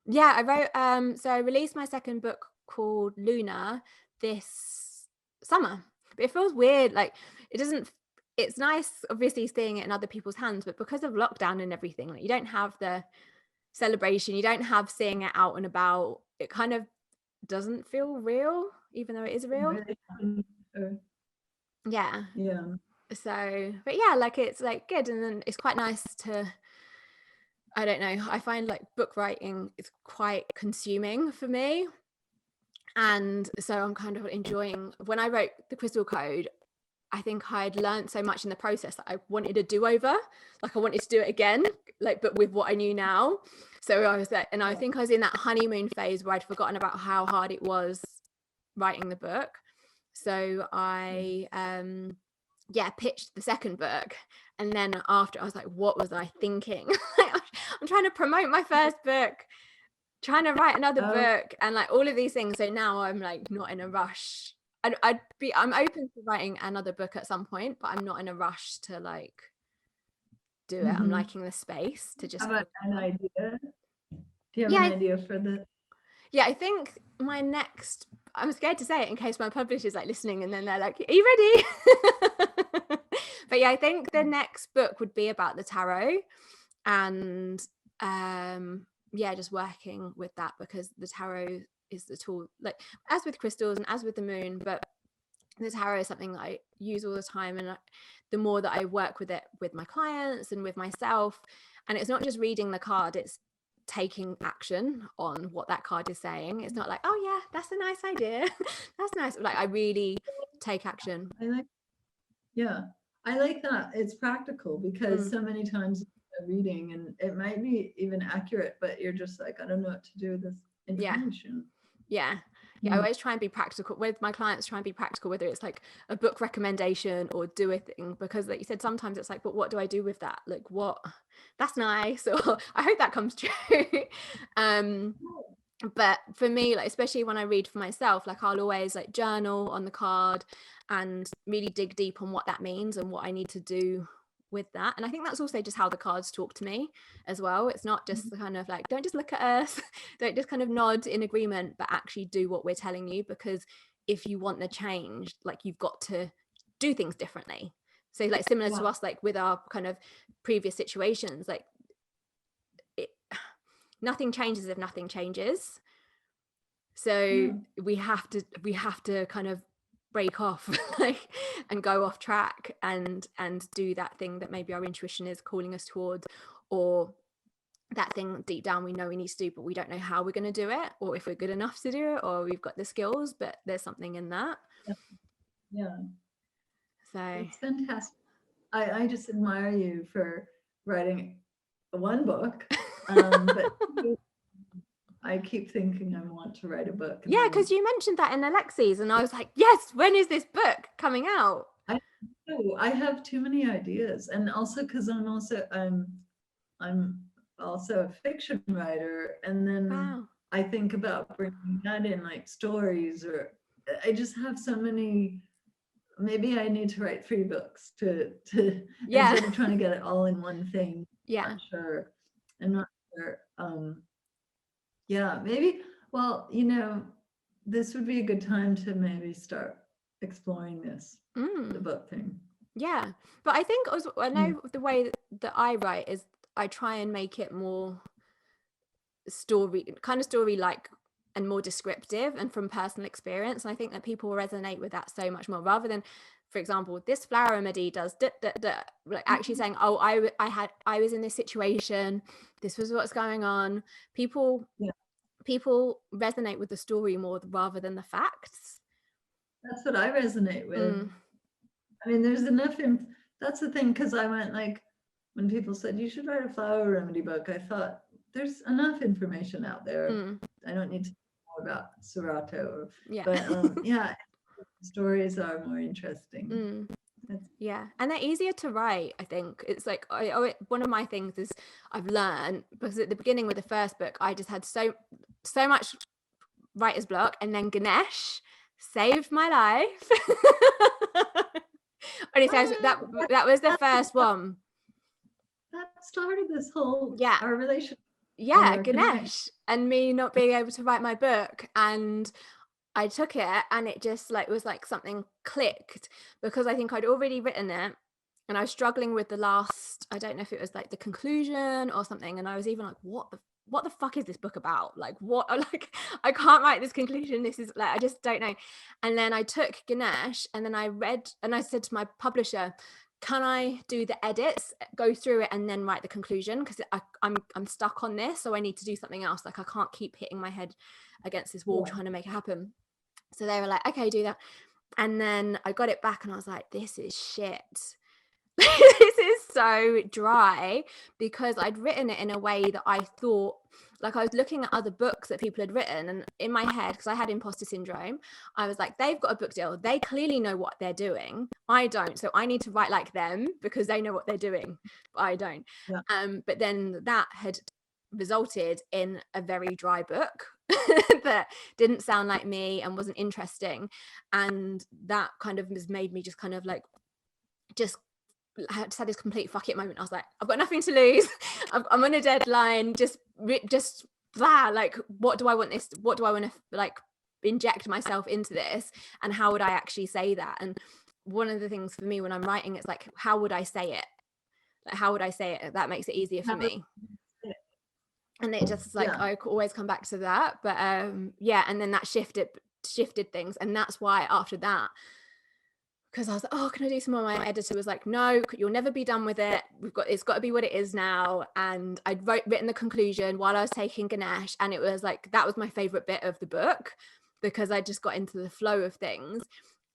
Yeah, I wrote so I released my second book called Luna this summer. But it feels weird, like it doesn't it's nice obviously seeing it in other people's hands, but because of lockdown and everything, like you don't have the celebration, you don't have seeing it out and about. It kind of doesn't feel real, even though it is real. Yeah. So, but yeah, like it's like good, and then it's quite nice to, I don't know, I find like book writing is quite consuming for me, and so I'm kind of enjoying. When I wrote the Crystal Code, I think I'd learned so much in the process that I wanted a do-over, like I wanted to do it again, like but with what I knew now. So I was like, and I think I was in that honeymoon phase where I'd forgotten about how hard it was writing the book. So I pitched the second book, and then after I was like, what was I thinking? I'm trying to promote my first book, trying to write another book, and like all of these things. So now I'm like not in a rush. I'm open to writing another book at some point, but I'm not in a rush to like do it. I'm liking the space to just. How about an idea? Do you have an idea for the? Yeah, I think my next, I'm scared to say it in case my publisher's like listening and then they're like, are you ready? But yeah, I think the next book would be about the tarot, and just working with that, because the tarot is the tool, like as with crystals and as with the moon, but the tarot is something that I use all the time, and the more that I work with it with my clients and with myself, and it's not just reading the card, it's taking action on what that card is saying. It's not like, oh yeah, that's a nice idea, that's nice. Like I really take action. I like that. It's practical, because so many times reading and it might be even accurate, but you're just like, I don't know what to do with this information. I always try and be practical with my clients, try and be practical, whether it's like a book recommendation or do a thing, because like you said, sometimes it's like, but what do I do with that? Like, what, that's nice, or I hope that comes true. But for me, like especially when I read for myself, like I'll always like journal on the card and really dig deep on what that means and what I need to do with that. And I think that's also just how the cards talk to me as well. It's not just the kind of like, don't just look at us, don't just kind of nod in agreement, but actually do what we're telling you, because if you want the change, like you've got to do things differently. So like similar to us, like with our kind of previous situations, like nothing changes if nothing changes. So we have to kind of break off like and go off track and do that thing that maybe our intuition is calling us towards, or that thing deep down we know we need to do, but we don't know how we're going to do it, or if we're good enough to do it, or we've got the skills, but there's something in that. So it's fantastic. I just admire you for writing one book, but I keep thinking I want to write a book. Yeah, because you mentioned that in Alexis, and I was like, yes, when is this book coming out? I have too many ideas, and also because I'm also a fiction writer, and then I think about bringing that in, like stories, or I just have so many. Maybe I need to write 3 books to instead of trying to get it all in one thing. I'm not sure. Maybe. Well, this would be a good time to maybe start exploring the book thing. Yeah, but I think also, I know the way that I write is I try and make it more story-like and more descriptive and from personal experience. And I think that people resonate with that so much more, rather than, for example, this flower remedy does like actually saying, oh, I was in this situation, this was what's going on. People resonate with the story more rather than the facts. That's what I resonate with. I mean, there's enough that's the thing, because I went like, when people said you should write a flower remedy book, I thought there's enough information out there. I don't need to know more about Serato, but stories are more interesting. Yeah, and they're easier to write, I think. It's like one of my things is I've learned, because at the beginning with the first book I just had so much writer's block, and then Ganesh saved my life. Honestly, that was the first one. That started this whole Yeah. our relationship. Yeah, Ganesh and me not being able to write my book, and I took it and it just like was like something clicked, because I think I'd already written it and I was struggling with the last, I don't know if it was like the conclusion or something, and I was even like, what the fuck is this book about? Like, what, like, I can't write this conclusion. This is like, I just don't know. And then I took Ganesh and then I read, and I said to my publisher, can I do the edits, go through it, and then write the conclusion? Because I'm stuck on this, so I need to do something else. Like, I can't keep hitting my head against this wall trying to make it happen. So they were like, okay, do that. And then I got it back and I was like, this is shit. This is so dry, because I'd written it in a way that I thought, like, I was looking at other books that people had written, and in my head, because I had imposter syndrome, I was like, they've got a book deal, they clearly know what they're doing, I don't, so I need to write like them because they know what they're doing, but I don't. But then that had resulted in a very dry book that didn't sound like me and wasn't interesting, and that kind of has made me just kind of like just had this complete fuck it moment. I was like, I've got nothing to lose. I'm on a deadline. Just blah. Like, what do I want this? What do I want to like inject myself into this? And how would I actually say that? And one of the things for me when I'm writing, it's like, how would I say it? Like, how would I say it? That makes it easier for me. And it just like, I always come back to that. But yeah, and then that shifted things, and that's why after that, because I was like, oh, can I do some more? My editor was like, no, you'll never be done with it. It's got to be what it is now. And I'd written the conclusion while I was taking Ganesh, and it was like, that was my favorite bit of the book, because I just got into the flow of things.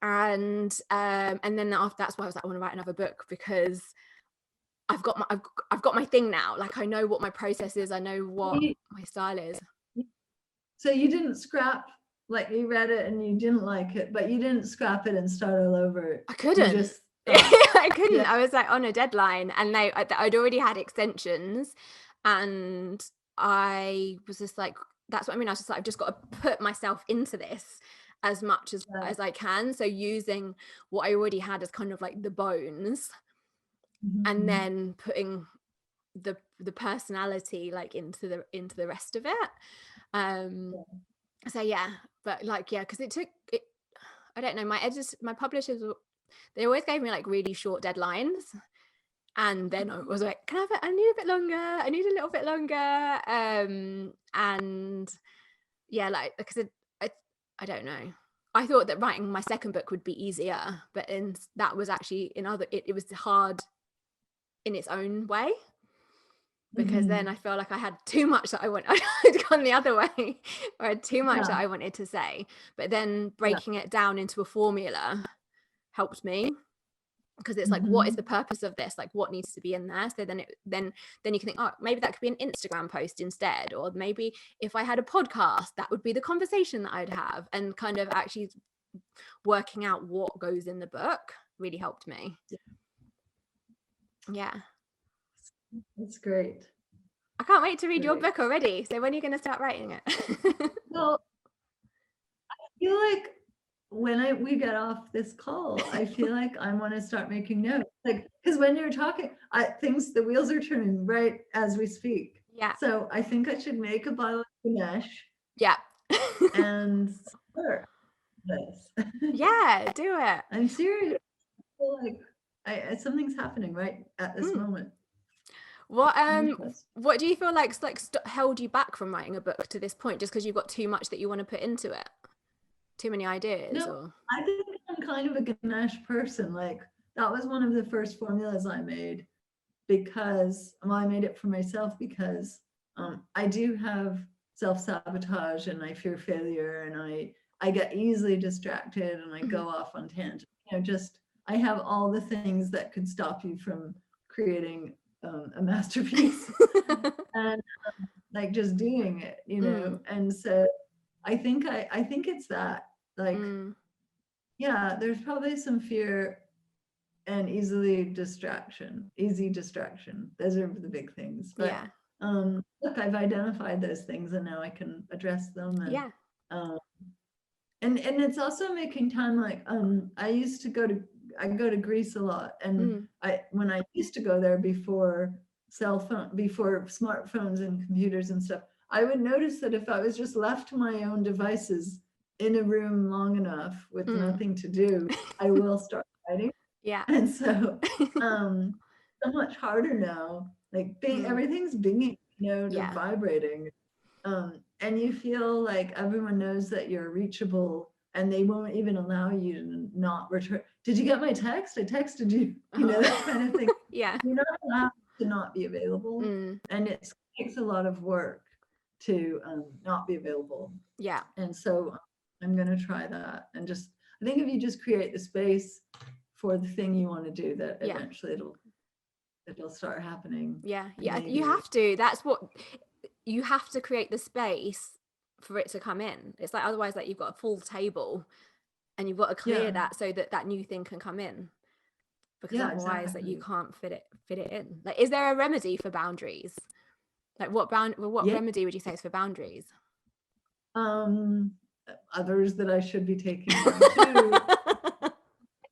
And then after, that's why I was like, I want to write another book, because I've got my thing now. Like, I know what my process is. I know what my style is. So you didn't scrap, like, you read it and you didn't like it, but you didn't scrap it and start all over. I couldn't. I couldn't. Yeah. I was like on a deadline, and I'd already had extensions, and I was just like, that's what I mean. I was just like, I've just got to put myself into this as much as I can. So using what I already had as kind of like the bones, and then putting the personality like into the rest of it. So yeah, but like, yeah, because it took it, I don't know, my publishers, they always gave me like really short deadlines, and then I was like, I need a bit longer, I need a little bit longer. And yeah, like, because I don't know, I thought that writing my second book would be easier, but that was actually it was hard in its own way, because then I feel like I had too much that I'd gone the other way, or I had too much that I wanted to say. But then breaking it down into a formula helped me, because it's like, what is the purpose of this? Like, what needs to be in there? So then you can think, oh, maybe that could be an Instagram post instead, or maybe if I had a podcast, that would be the conversation that I'd have, and kind of actually working out what goes in the book really helped me. Yeah. That's great. I can't wait to read your book already. So when are you going to start writing it? Well, I feel like when we get off this call, I feel like I want to start making notes. Like, because when you're talking, the wheels are turning right as we speak. Yeah. So I think I should make a bottle of Ganesh. Yeah. And start this. Yeah, do it. I'm serious. I feel like something's happening right at this moment. What do you feel like held you back from writing a book to this point? Just because you've got too much that you want to put into it? Too many ideas? No, or? I think I'm kind of a Ganesh person. Like, that was one of the first formulas I made, because I made it for myself, because I do have self-sabotage, and I fear failure, and I get easily distracted, and I go off on tangents. I have all the things that could stop you from creating a masterpiece, and like just doing it, and so I think it's that, like, yeah, there's probably some fear and easy distraction. Those are the big things. But Yeah. look, I've identified those things and now I can address them. And Yeah. and it's also making time. Like I go to Greece a lot, and when I used to go there before before smartphones and computers and stuff, I would notice that if I was just left to my own devices in a room long enough with nothing to do, I will start writing. Yeah. And so so much harder now, like everything's binging, Yeah. vibrating. And you feel like everyone knows that you're reachable and they won't even allow you to not return. Did you get my text? I texted you, that kind of thing. Yeah. You're not allowed to not be available. And it takes a lot of work to not be available. Yeah. And so I'm going to try that. And I think if you just create the space for the thing you want to do, that eventually it'll start happening. Yeah. Maybe. You have to. That's what you have to create the space for it to come in. It's like, otherwise, like, you've got a full table and you've got to clear that so that new thing can come in, because otherwise like you can't fit it in. Like, is there a remedy for boundaries? Like, what remedy would you say is for boundaries? Others that I should be taking on too. I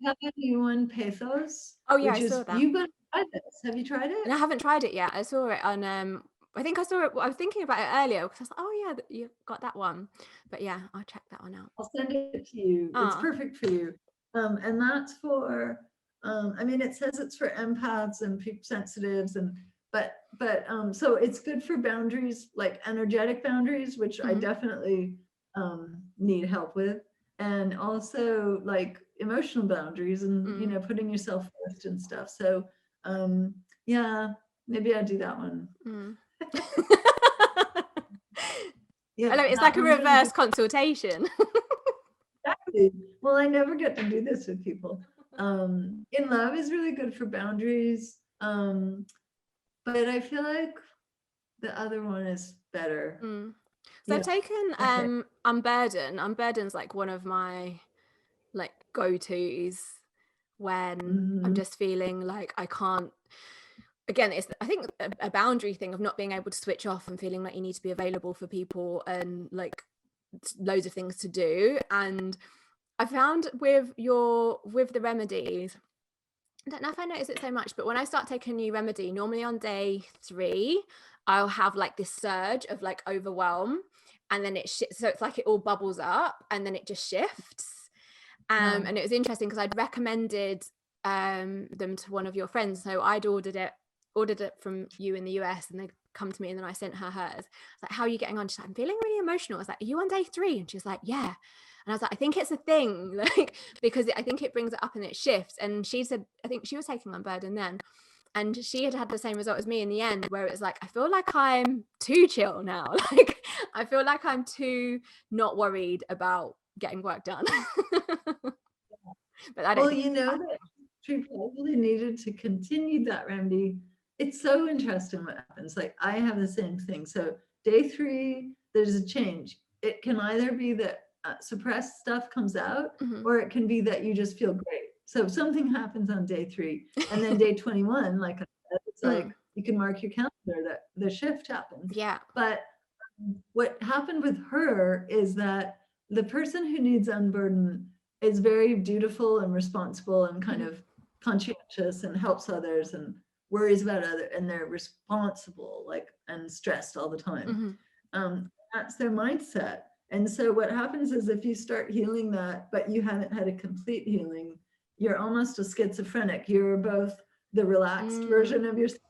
have a new one, Pathos. Oh yeah, I saw that. You've got to try this. Have you tried it? And I haven't tried it yet. I saw it on I think I saw it. I was thinking about it earlier because I was like, oh yeah, you got that one. But yeah, I'll check that one out. I'll send it to you. It's perfect for you. And that's for I mean, it says it's for empaths and sensitives, but so it's good for boundaries, like energetic boundaries, which I definitely need help with, and also like emotional boundaries and putting yourself first and stuff. So yeah, maybe I'll do that one. Yeah, I know, it's like a reverse consultation. Exactly. Well, I never get to do this with people. In Love is really good for boundaries, but I feel like the other one is better. So I've taken Unburden. Unburden's like one of my like go-tos when I'm just feeling like I can't. Again, it's, I think, a boundary thing of not being able to switch off and feeling like you need to be available for people and like loads of things to do. And I found with the remedies, I don't know if I notice it so much, but when I start taking a new remedy, normally on day 3, I'll have like this surge of like overwhelm, and then so it's like it all bubbles up and then it just shifts. And it was interesting because I'd recommended them to one of your friends. So I'd ordered it from you in the US, and they'd come to me, and then I sent her hers. I was like, how are you getting on? She's like, I'm feeling really emotional. I was like, are you on day 3? And she was like, yeah. And I was like, I think it's a thing, like, because I think it brings it up and it shifts. And she said, I think she was taking Unburden then, and she had the same result as me in the end, where it was like, I feel like I'm too chill now. Like, I feel like I'm too not worried about getting work done. But I don't that she probably needed to continue that remedy. It's so interesting what happens. Like, I have the same thing. So day 3, there's a change. It can either be that suppressed stuff comes out, or it can be that you just feel great. So something happens on day 3, and then day 21, like I said, it's like you can mark your calendar that the shift happens. Yeah. But what happened with her is that the person who needs Unburden is very dutiful and responsible and kind of conscientious and helps others and worries about others, and they're responsible, like, and stressed all the time. That's their mindset. And so what happens is, if you start healing that, but you haven't had a complete healing, you're almost a schizophrenic. You're both the relaxed version of yourself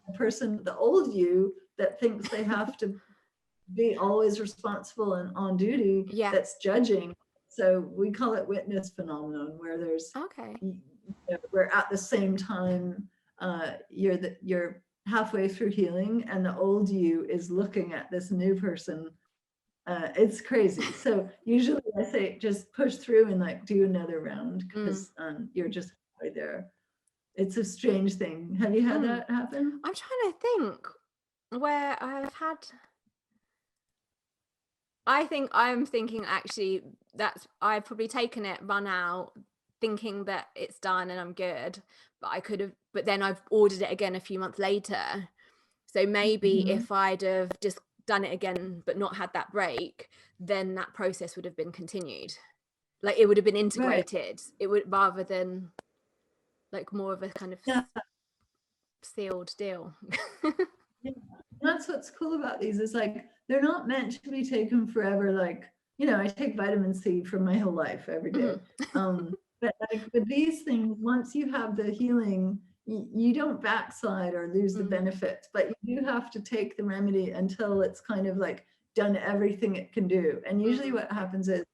and the person, the old you, that thinks they have to be always responsible and on duty, that's judging. So we call it witness phenomenon, where there's where at the same time you're halfway through healing, and the old you is looking at this new person. It's crazy. So usually I say, just push through and like do another round, because you're just right there. It's a strange thing. Have you had that happen? I'm trying to think where I'm thinking actually that's, I've probably taken it, run out, thinking that it's done and I'm good, but then I've ordered it again a few months later. So maybe if I'd have just done it again but not had that break, then that process would have been continued. Like it would have been integrated. It would, rather than like more of a kind of sealed deal. Yeah. That's what's cool about these, is like they're not meant to be taken forever. Like, you know, I take vitamin C for my whole life every day. But like with these things, once you have the healing, you don't backslide or lose the benefits, but you do have to take the remedy until it's kind of like done everything it can do. And usually what happens is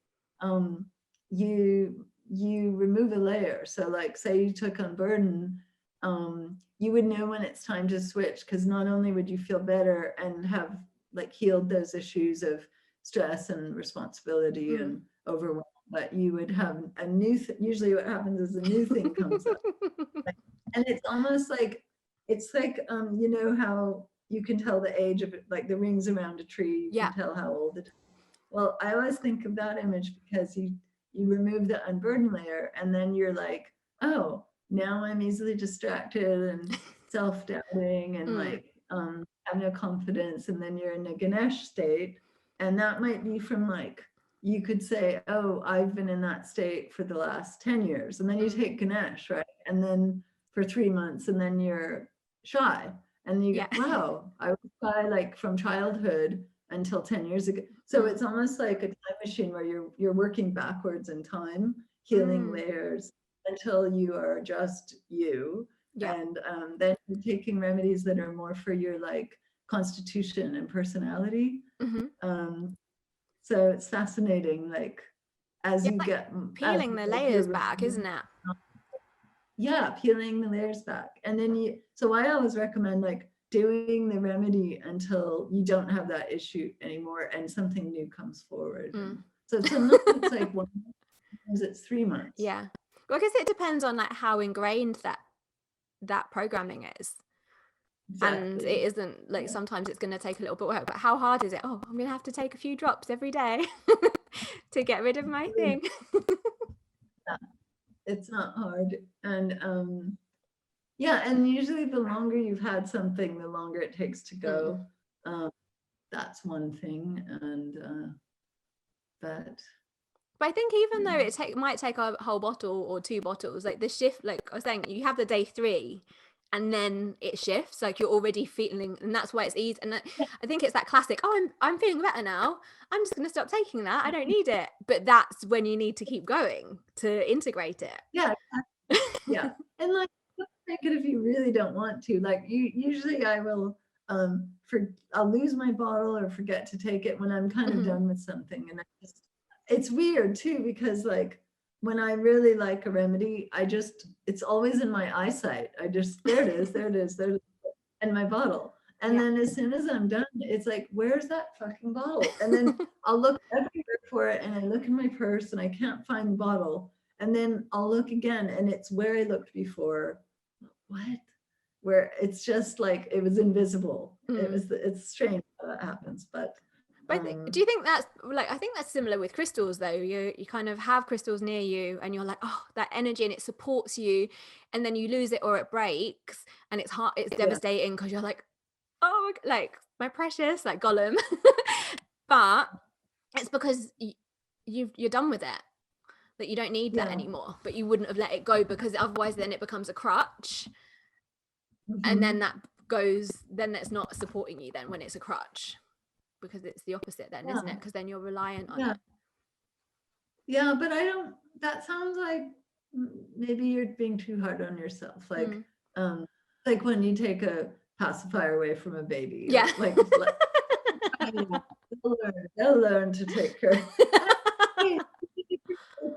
you remove a layer. So like say you took Unburden, you would know when it's time to switch, because not only would you feel better and have like healed those issues of stress and responsibility and overwhelm, but you would have a new usually what happens is a new thing comes up. And it's almost like, it's like you know how you can tell the age of it, like the rings around a tree, you can tell how old it is. Well, I always think of that image because you remove the unburden layer and then you're like, oh, now I'm easily distracted and self-doubting and like have no confidence. And then you're in a Ganesh state. And that might be from like, you could say, oh, I've been in that state for the last 10 years. And then you take Ganesh, right? And then for 3 months, and then you're shy. And you go, wow, I was shy like from childhood until 10 years ago. So it's almost like a time machine where you're working backwards in time, healing layers until you are just you. And then you're taking remedies that are more for your like constitution and personality. So it's fascinating, like as you get peeling the layers back, isn't it? Yeah, peeling the layers back. And then so I always recommend like doing the remedy until you don't have that issue anymore and something new comes forward. So sometimes it's like 1 month, sometimes it's 3 months. Yeah. Well, I guess it depends on like how ingrained that programming is. Exactly. And it isn't like sometimes it's going to take a little bit of work, but how hard is it? Oh, I'm going to have to take a few drops every day to get rid of my thing. It's not hard. And yeah, and usually the longer you've had something, the longer it takes to go. That's one thing. And but I think even though it might take a whole bottle or 2 bottles, like the shift, like I was saying, you have the day 3 and then it shifts, like you're already feeling, and that's why it's easy. And I think it's that classic, oh, I'm feeling better now, I'm just going to stop taking that, I don't need it. But that's when you need to keep going to integrate it. Yeah. And like, take it if you really don't want to. Like usually I will I'll lose my bottle or forget to take it when I'm kind of done with something. And it's weird too, because like when I really like a remedy, it's always in my eyesight. there it is, and my bottle. And then as soon as I'm done, it's like, where's that fucking bottle? And then I'll look everywhere for it, and I look in my purse and I can't find the bottle. And then I'll look again and it's where I looked before. What? Where it's just like it was invisible. It's strange how that happens, but do you think that's like, I think that's similar with crystals though. You kind of have crystals near you and you're like, oh, that energy, and it supports you, and then you lose it or it breaks and it's hard, it's devastating because you're like, oh, like my precious, like Gollum. But it's because you're done with it, that you don't need that anymore, but you wouldn't have let it go because otherwise then it becomes a crutch. And then then it's not supporting you then when it's a crutch, because it's the opposite then, isn't it? Because then you're reliant on it. Yeah, but that sounds like maybe you're being too hard on yourself. Like like when you take a pacifier away from a baby. Like they'll learn to take care. Hey,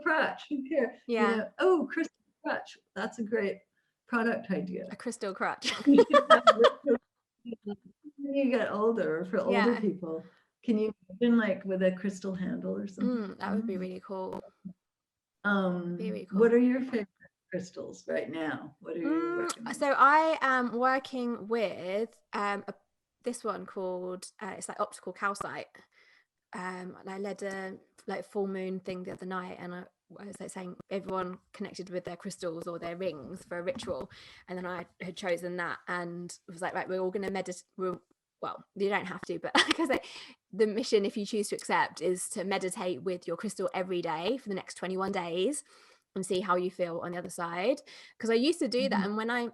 crutch, who cares? You know, oh, crystal crutch. That's a great product idea. A crystal crutch. When you get older, for older people, can you imagine like with a crystal handle or something? That would be really cool. Very cool. What are your favorite crystals right now? What are you recommending? So I am working with this one called it's like optical calcite. I led a like full moon thing the other night, and I was like saying everyone connected with their crystals or their rings for a ritual, and then I had chosen that and was like, right, we're all going to meditate. Well, you don't have to, but because the mission, if you choose to accept, is to meditate with your crystal every day for the next 21 days and see how you feel on the other side. Because I used to do that, and when I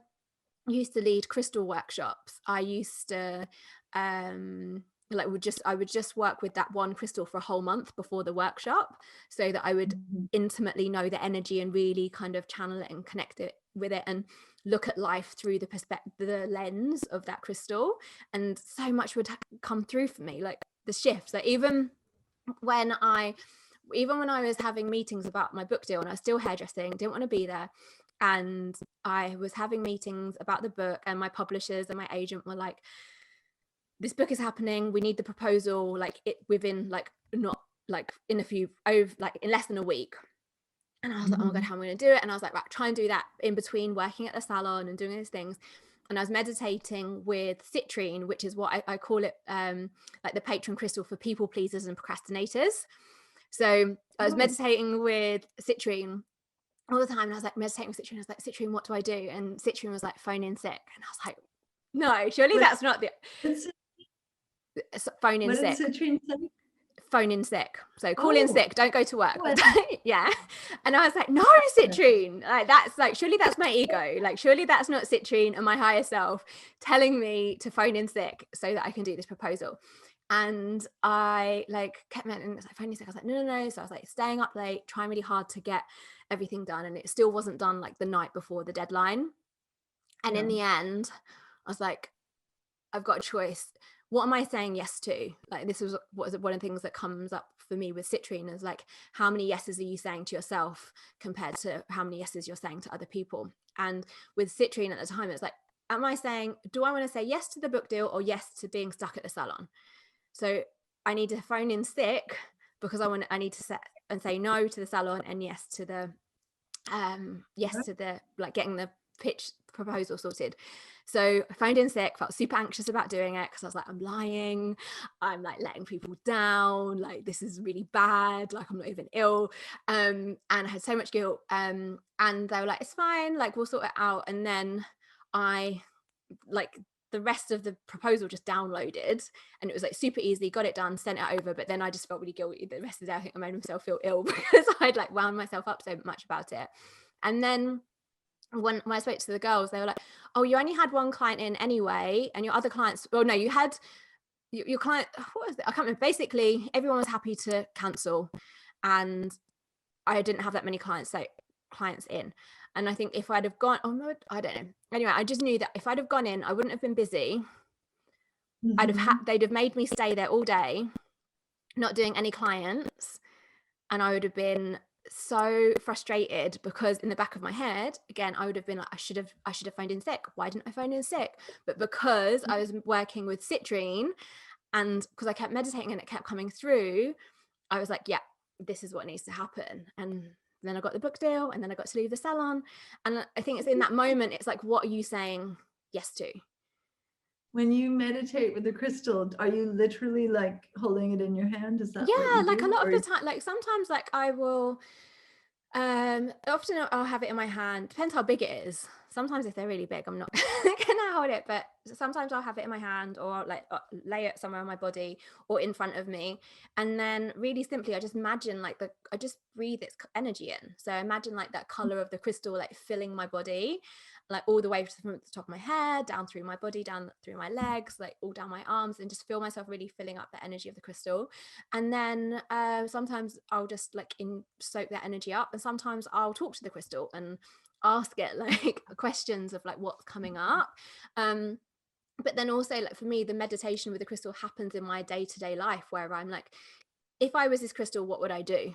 used to lead crystal workshops, I used to like I would just work with that one crystal for a whole month before the workshop, so that I would intimately know the energy and really kind of channel it and connect it with it and look at life through the lens of that crystal. And so much would come through for me, like the shifts, like even when I was having meetings about my book deal and I was still hairdressing, didn't want to be there, and I was having meetings about the book, and my publishers and my agent were like, this book is happening, we need the proposal like it within like not like in a few over like in less than a week. And I was like, oh my god, how am I going to do it? And I was like, right, try and do that in between working at the salon and doing these things. And I was meditating with citrine, which is what I call it, like the patron crystal for people pleasers and procrastinators. So I was meditating with citrine all the time, and I was like meditating with citrine. I was like, citrine, what do I do? And citrine was like, phone in sick. And I was like, no, surely that's not the phone in what sick. Did citrine say? Phone in sick. So call in sick, don't go to work. Yeah. And I was like, no, citrine, like that's like, surely that's my ego, like surely that's not citrine and my higher self telling me to phone in sick so that I can do this proposal. And I like kept and it's like phone in sick. I was like, no. So I was like staying up late, trying really hard to get everything done, and it still wasn't done like the night before the deadline. And in the end I was like, I've got a choice. What am I saying yes to? Like, this was one of the things that comes up for me with citrine is like, how many yeses are you saying to yourself compared to how many yeses you're saying to other people? And with citrine at the time, it's like, am I saying, do I want to say yes to the book deal or yes to being stuck at the salon? So I need to phone in sick because I need to set and say no to the salon and yes to the like getting the pitch proposal sorted. So I phoned in sick, felt super anxious about doing it because I was like, I'm lying, I'm like letting people down, like this is really bad, like I'm not even ill, and I had so much guilt, and they were like, it's fine, like we'll sort it out. And then I like the rest of the proposal just downloaded, and it was like super easy, got it done, sent it over. But then I just felt really guilty the rest of the day. I think I made myself feel ill because I'd like wound myself up so much about it. And then when I spoke to the girls, they were like, oh, you only had one client in anyway, and your other clients, well, no, you had your client, what was it? I can't remember. Basically, everyone was happy to cancel, and I didn't have that many clients in. And I think if I'd have gone, oh no, I don't know. Anyway, I just knew that if I'd have gone in, I wouldn't have been busy. They'd have made me stay there all day, not doing any clients, and I would have been so frustrated because in the back of my head, again, I would have been like, I should have phoned in sick. Why didn't I phone in sick? But because I was working with citrine, and because I kept meditating and it kept coming through, I was like, yeah, this is what needs to happen. And then I got the book deal, and then I got to leave the salon. And I think it's in that moment, it's like, what are you saying yes to? When you meditate with the crystal, are you literally like holding it in your hand? Is that what you like do? a lot of the time, like sometimes like I will often I'll have it in my hand, depends how big it is. Sometimes if they're really big, I'm not gonna hold it, but sometimes I'll have it in my hand, or like lay it somewhere on my body or in front of me. And then really simply I just imagine like I just breathe its energy in. So imagine like that color of the crystal like filling my body, like all the way from the top of my head down through my body, down through my legs, like all down my arms, and just feel myself really filling up the energy of the crystal. And then sometimes I'll just like soak that energy up, and sometimes I'll talk to the crystal and ask it like questions of like what's coming up. But then also, like for me, the meditation with the crystal happens in my day-to-day life, where I'm like, if I was this crystal, what would I do?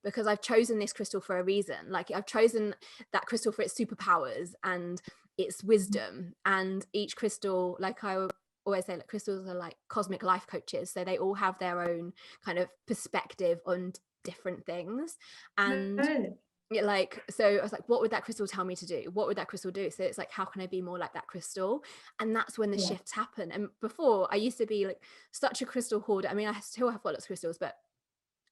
Because I've chosen this crystal for a reason. Like I've chosen that crystal for its superpowers and its wisdom. And each crystal, like I always say, like crystals are like cosmic life coaches. So they all have their own kind of perspective on different things. And like, so I was like, what would that crystal tell me to do? What would that crystal do? So it's like, how can I be more like that crystal? And that's when the shifts happen. And before, I used to be like such a crystal hoarder. I mean, I still have got lots of crystals, but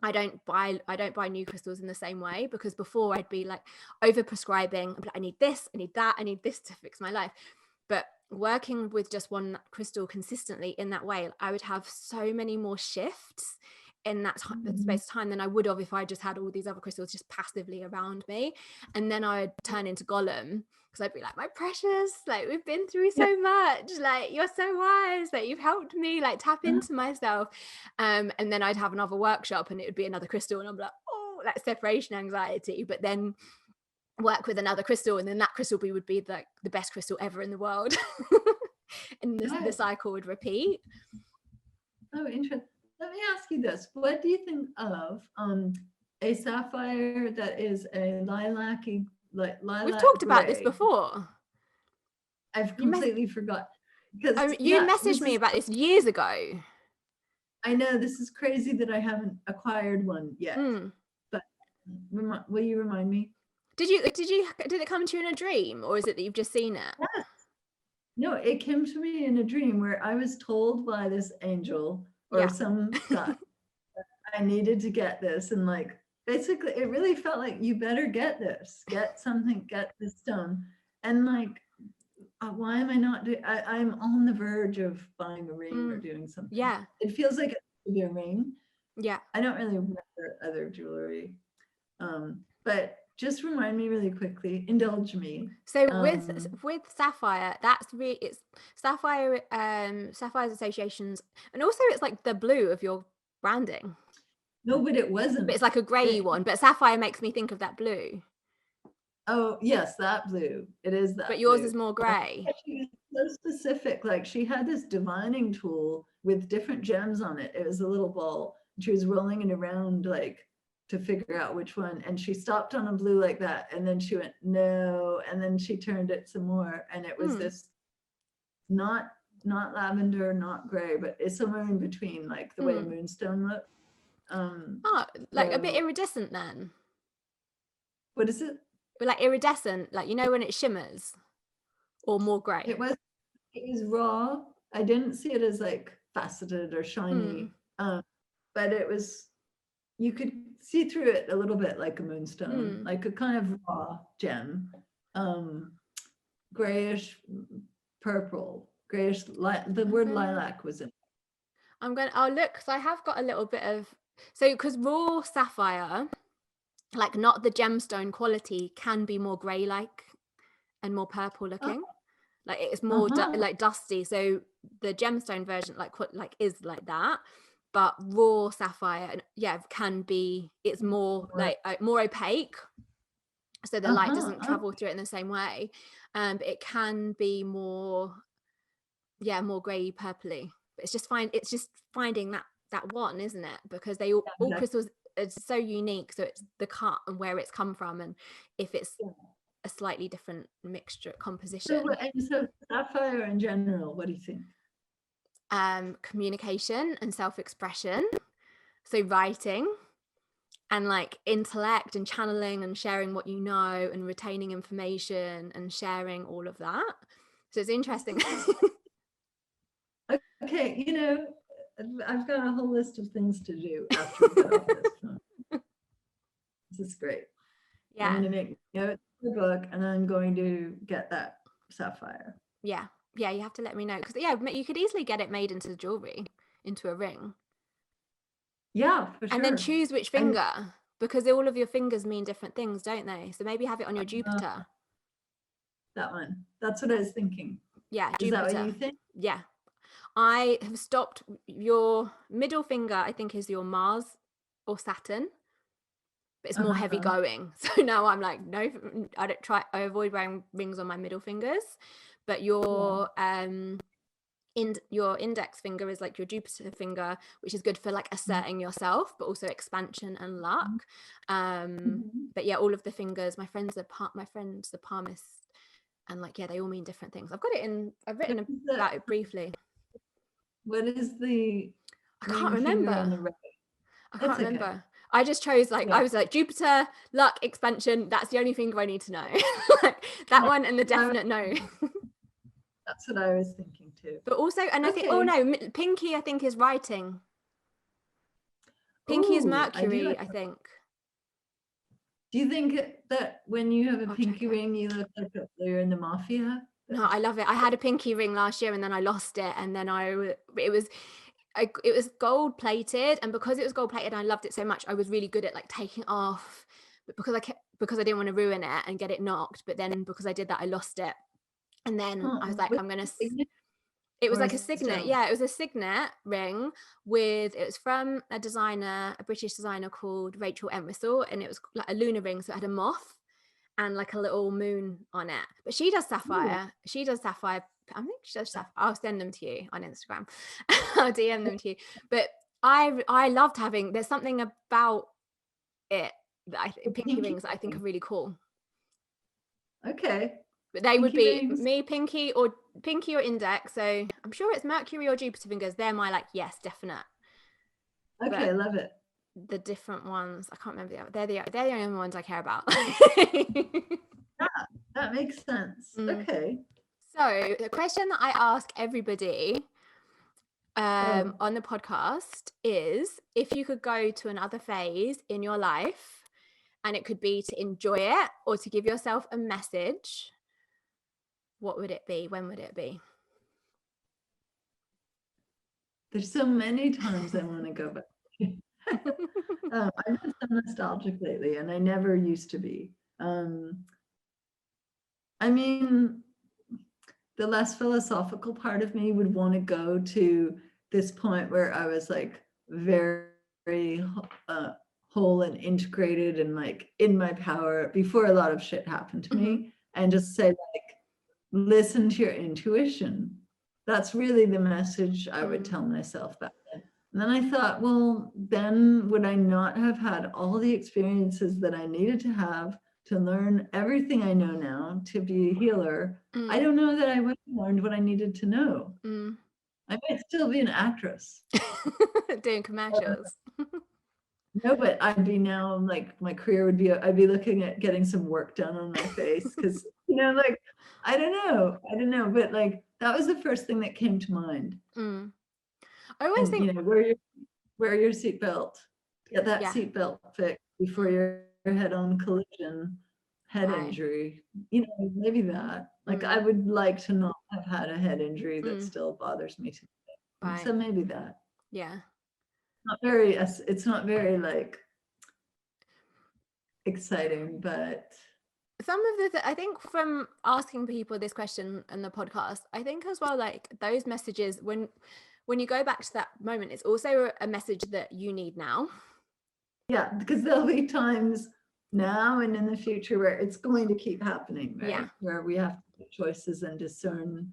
I don't buy new crystals in the same way, because before I'd be like over prescribing. Like, I need this, I need that, I need this to fix my life. But working with just one crystal consistently in that way, I would have so many more shifts in that space of time than I would have if I just had all these other crystals just passively around me. And then I'd turn into Gollum, because I'd be like, my precious, like, we've been through so much, like, you're so wise, like, you've helped me like tap into myself. And then I'd have another workshop and it would be another crystal, and I'm like, oh, like separation anxiety. But then work with another crystal, and then that crystal would be like the best crystal ever in the world. And the cycle would repeat. Oh, interesting. Let me ask you this. What do you think of a sapphire that is a lilac-y, like lilac We've talked gray? about this before. I've completely forgotten. Because you messaged me about this years ago. I know, this is crazy that I haven't acquired one yet. But will you remind me? Did it come to you in a dream, or is it that you've just seen it? Yes. No, it came to me in a dream where I was told by this angel or some guy I needed to get this, and like basically it really felt like, you better get this, get something, get this stone. And like, why am I not doing? I'm on the verge of buying a ring or doing something. Yeah, it feels like it should be a ring. Yeah, I don't really remember other jewelry, but just remind me really quickly, indulge me. So with sapphire, that's really, it's sapphire, Sapphires Associations, and also it's like the blue of your branding. No, but it wasn't. But it's like a grey one, but sapphire makes me think of that blue. Oh yes, that blue. It is that. But yours blue. is more grey. She was so specific. Like, she had this divining tool with different gems on it. It was a little ball. She was rolling it around like to figure out which one. And she stopped on a blue like that. And then she went, no. And then she turned it some more. And it was this not lavender, not gray, but it's somewhere in between, like the way a moonstone looked. Like a bit iridescent then. What is it? Like iridescent, like, you know, when it shimmers, or more grey. It was raw. I didn't see it as like faceted or shiny, but it was, you could see through it a little bit like a moonstone, like a kind of raw gem, grayish purple, grayish, the word lilac was in. I'll look, because I have got a little bit of, so because raw sapphire, like not the gemstone quality, can be more grey like and more purple looking. Like it's more like dusty. So the gemstone version like is like that, but raw sapphire can be, it's more like more opaque, so the light doesn't travel through it in the same way. But it can be more more grey purpley. But it's just finding that one, isn't it? Because they all crystals, it's so unique, so it's the cut and where it's come from, and if it's a slightly different mixture composition. So sapphire in general, what do you think? Communication and self-expression, so writing and like intellect and channeling and sharing what you know and retaining information and sharing all of that. So it's interesting. Okay, you know, I've got a whole list of things to do after we get off this. This is great. I'm going to make notes in the book, and I'm going to get that sapphire. Yeah, you have to let me know, because you could easily get it made into jewelry, into a ring. Yeah, for sure. And then choose which finger, because all of your fingers mean different things, don't they? So maybe have it on your Jupiter. That one. That's what I was thinking. Yeah, Jupiter. Is that what you think? Yeah. I have stopped, your middle finger, I think, is your Mars or Saturn, but it's more heavy going. So now I'm like, no, I avoid wearing rings on my middle fingers. But your your index finger is like your Jupiter finger, which is good for like asserting yourself, but also expansion and luck. But yeah, all of the fingers, my friends are palmist, and like they all mean different things. I've written about it briefly. What is the? I can't remember. I can't remember. I just chose I was like, Jupiter, luck, expansion. That's the only finger I need to know. Like that one and the definite no. That's what I was thinking too. But also, and I think, oh no, pinky I think is writing. Pinky is Ooh, I do Mercury, like I that. think. Do you think that when you have a I'll check pinky it. ring, you look like you're in the mafia? No, I love it. I had a pinky ring last year and then I lost it, and then it was gold plated, and because it was gold plated, I loved it so much. I was really good at like taking it off, but because I didn't want to ruin it and get it knocked. But then because I did that, I lost it, and then I was like, Was I'm gonna. it a signet It was or a like a signet. stone? Yeah, it was a signet ring it was from a designer, a British designer called Rachel Entwistle, and it was like a lunar ring, so it had a moth and like a little moon on it. But she does Ooh, sapphire. She does sapphire. I think she does sapphire. I'll send them to you on Instagram. I'll DM them to you. But I loved having. There's something about it that the pinky pinky rings that I think are ring. really cool. Okay. But they would Pinky be rings. me, pinky or index. So I'm sure it's Mercury or Jupiter fingers. They're my like yes, definite. Okay, But I love it. the different ones, I can't remember they're the only ones I care about. That makes sense. Mm. Okay. So the question that I ask everybody Oh, on the podcast is, if you could go to another phase in your life, and it could be to enjoy it or to give yourself a message, what would it be? When would it be? there's so many times I want to go back. I've been so nostalgic lately, and I never used to be. I mean, the less philosophical part of me would want to go to this point where I was like very whole and integrated and like in my power before a lot of shit happened to me, and just say like, listen to your intuition. That's really the message I would tell myself back then. And then I thought, well, then would I not have had all the experiences that I needed to have to learn everything I know now to be a healer? I don't know that I would have learned what I needed to know. I might still be an actress. Doing commercials. No, but I'd be now like my career would be, I'd be looking at getting some work done on my face because, like, I don't know, but like that was the first thing that came to mind. I always And, think, wear your seatbelt, get that yeah, seatbelt fixed before your head-on collision, head right. injury, maybe that. Like I would like to not have had a head injury that still bothers me today. Right. So maybe that. Yeah. It's not very like exciting, but Some of I think from asking people this question in the podcast, I think as well, like those messages, when you go back to that moment, it's also a message that you need now. yeah, because there'll be times now and in the future where it's going to keep happening, right? Yeah. Where we have to make choices and discern,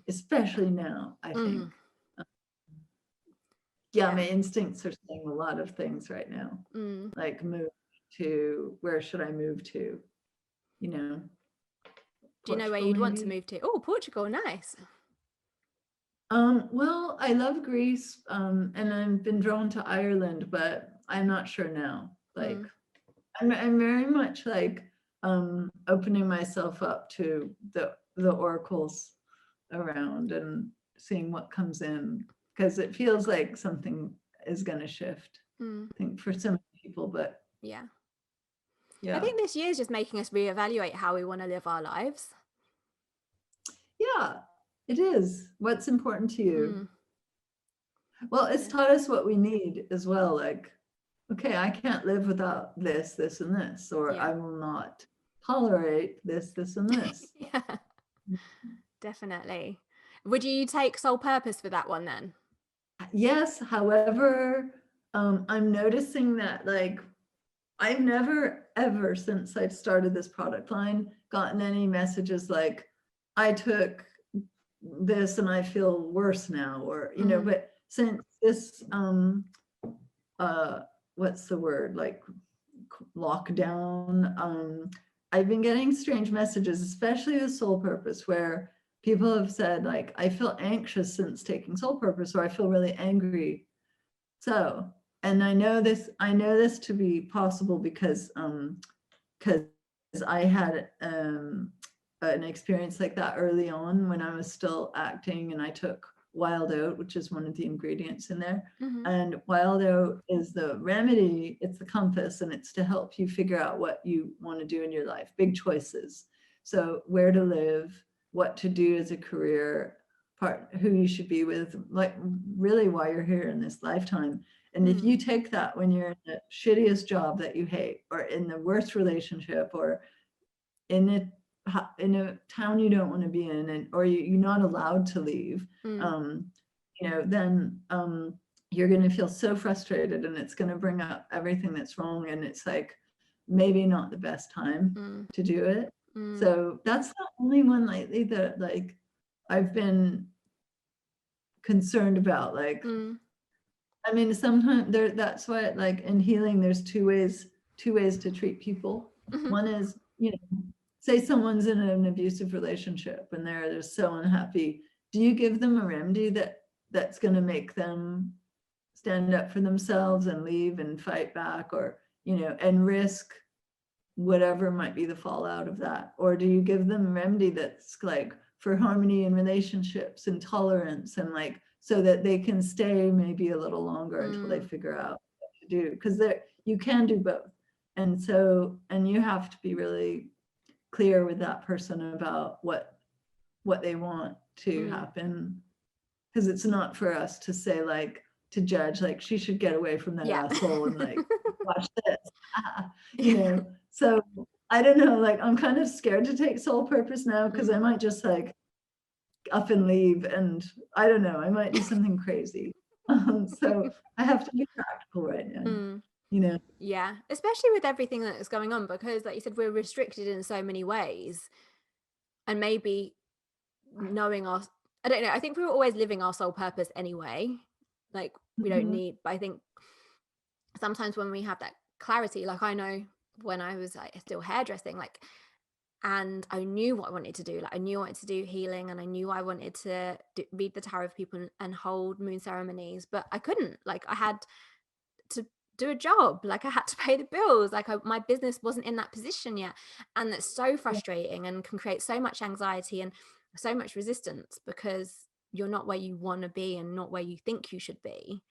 especially now, I think. Yeah, my instincts are saying a lot of things right now. Like move to, where should I move to? Do you know where you'd want to move to? Oh, Portugal, nice. Well, I love Greece, and I've been drawn to Ireland, but I'm not sure now. Like, I'm very much like opening myself up to the oracles around and seeing what comes in, because it feels like something is going to shift. I think for some people, but yeah. Yeah. I think this year is just making us reevaluate how we want to live our lives. Yeah, it is. What's important to you? Well, it's taught us what we need as well. Like, okay, I can't live without this, this, and this, or I will not tolerate this, this, and this. Yeah, definitely. Would you take sole purpose for that one then? Yes. However, I'm noticing that like I've never ever since I started this product line gotten any messages like I took this and I feel worse now, or but since this what's the word, like lockdown, I've been getting strange messages, especially with soul purpose, where people have said like, I feel anxious since taking soul purpose, or I feel really angry. So, and I know this to be possible because I had an experience like that early on when I was still acting, and I took wild oat, which is one of the ingredients in there. Mm-hmm. And wild oat is the remedy, it's the compass, and it's to help you figure out what you want to do in your life, big choices. So where to live, what to do as a career, who you should be with, like really why you're here in this lifetime. And if you take that when you're in the shittiest job that you hate, or in the worst relationship, or in a town you don't want to be in, and or you're not allowed to leave, then you're going to feel so frustrated, and it's going to bring up everything that's wrong, and it's like maybe not the best time to do it. So that's the only one lately that like I've been concerned about. Like I mean, sometimes that's why, like in healing, there's two ways to treat people. One is, say someone's in an abusive relationship and they're so unhappy. Do you give them a remedy that's going to make them stand up for themselves and leave and fight back, or, and risk whatever might be the fallout of that? Or do you give them a remedy that's like for harmony in relationships and tolerance, and like, so that they can stay maybe a little longer until they figure out what to do? Because you can do both. And you have to be really clear with that person about what they want to happen. Because it's not for us to say, like, to judge, like, she should get away from that asshole and like watch this, So I don't know, like, I'm kind of scared to take soul purpose now, because I might just like up and leave, and I don't know, I might do something crazy. So I have to be practical right now, Yeah, especially with everything that is going on, because like you said, we're restricted in so many ways, and maybe knowing I don't know, I think we were always living our soul purpose anyway, like we don't need, but I think sometimes when we have that clarity, like I know when I was like still hairdressing, like, and I knew what I wanted to do, like I knew I wanted to do healing, and I knew I wanted to read the tarot of people and hold moon ceremonies, but I couldn't, like I had to do a job, like I had to pay the bills, like my business wasn't in that position yet, and that's so frustrating and can create so much anxiety and so much resistance, because you're not where you want to be and not where you think you should be,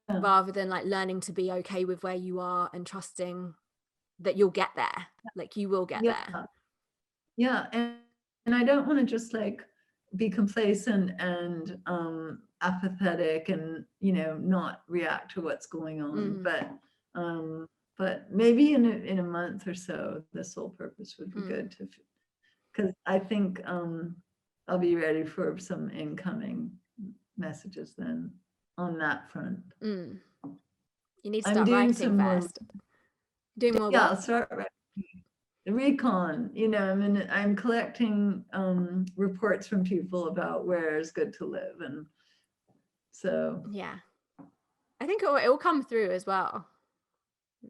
rather than like learning to be okay with where you are and trusting that you'll get there, like you will get there. And I don't want to just like be complacent and apathetic and not react to what's going on, but maybe in a month or so the soul purpose would be good to, because I think I'll be ready for some incoming messages then on that front. You need to start writing first. Doing more I'll start writing. Recon, I'm collecting reports from people about where is good to live, and so I think it will come through as well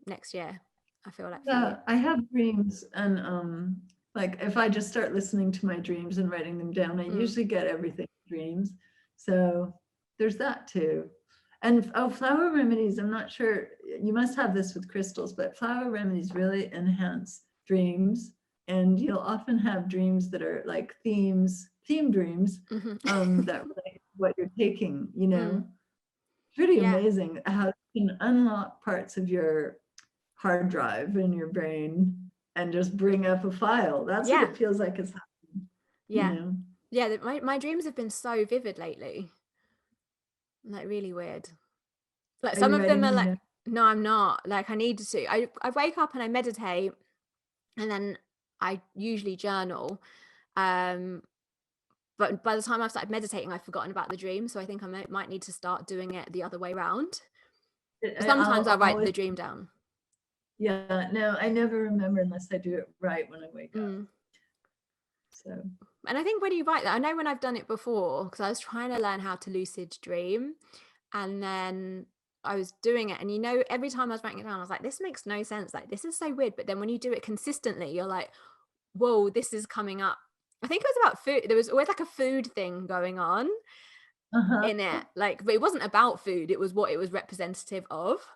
next year, I feel like. I have dreams, and like if I just start listening to my dreams and writing them down, I usually get everything in dreams, so there's that too. And Flower Remedies, I'm not sure, you must have this with crystals, but Flower Remedies really enhance dreams, and you'll often have dreams that are like theme dreams that relate to what you're taking, pretty amazing how you can unlock parts of your hard drive in your brain and just bring up a file. That's what it feels like it's happening. My dreams have been so vivid lately, like really weird. Like Are some you of them are like down? no, I'm not, like I need to. I wake up and I meditate, and then I usually journal, but by the time I've started meditating, I've forgotten about the dream, so I think I might need to start doing it the other way around. Sometimes I write the dream down. No, I never remember unless I do it right when I wake up. So, and I think when you write that, I know when I've done it before, because I was trying to learn how to lucid dream, and then I was doing it, and every time I was writing it down, I was like, this makes no sense, like this is so weird. But then when you do it consistently, you're like, whoa, this is coming up. I think it was about food. There was always like a food thing going on in it, like, but it wasn't about food, it was what it was representative of,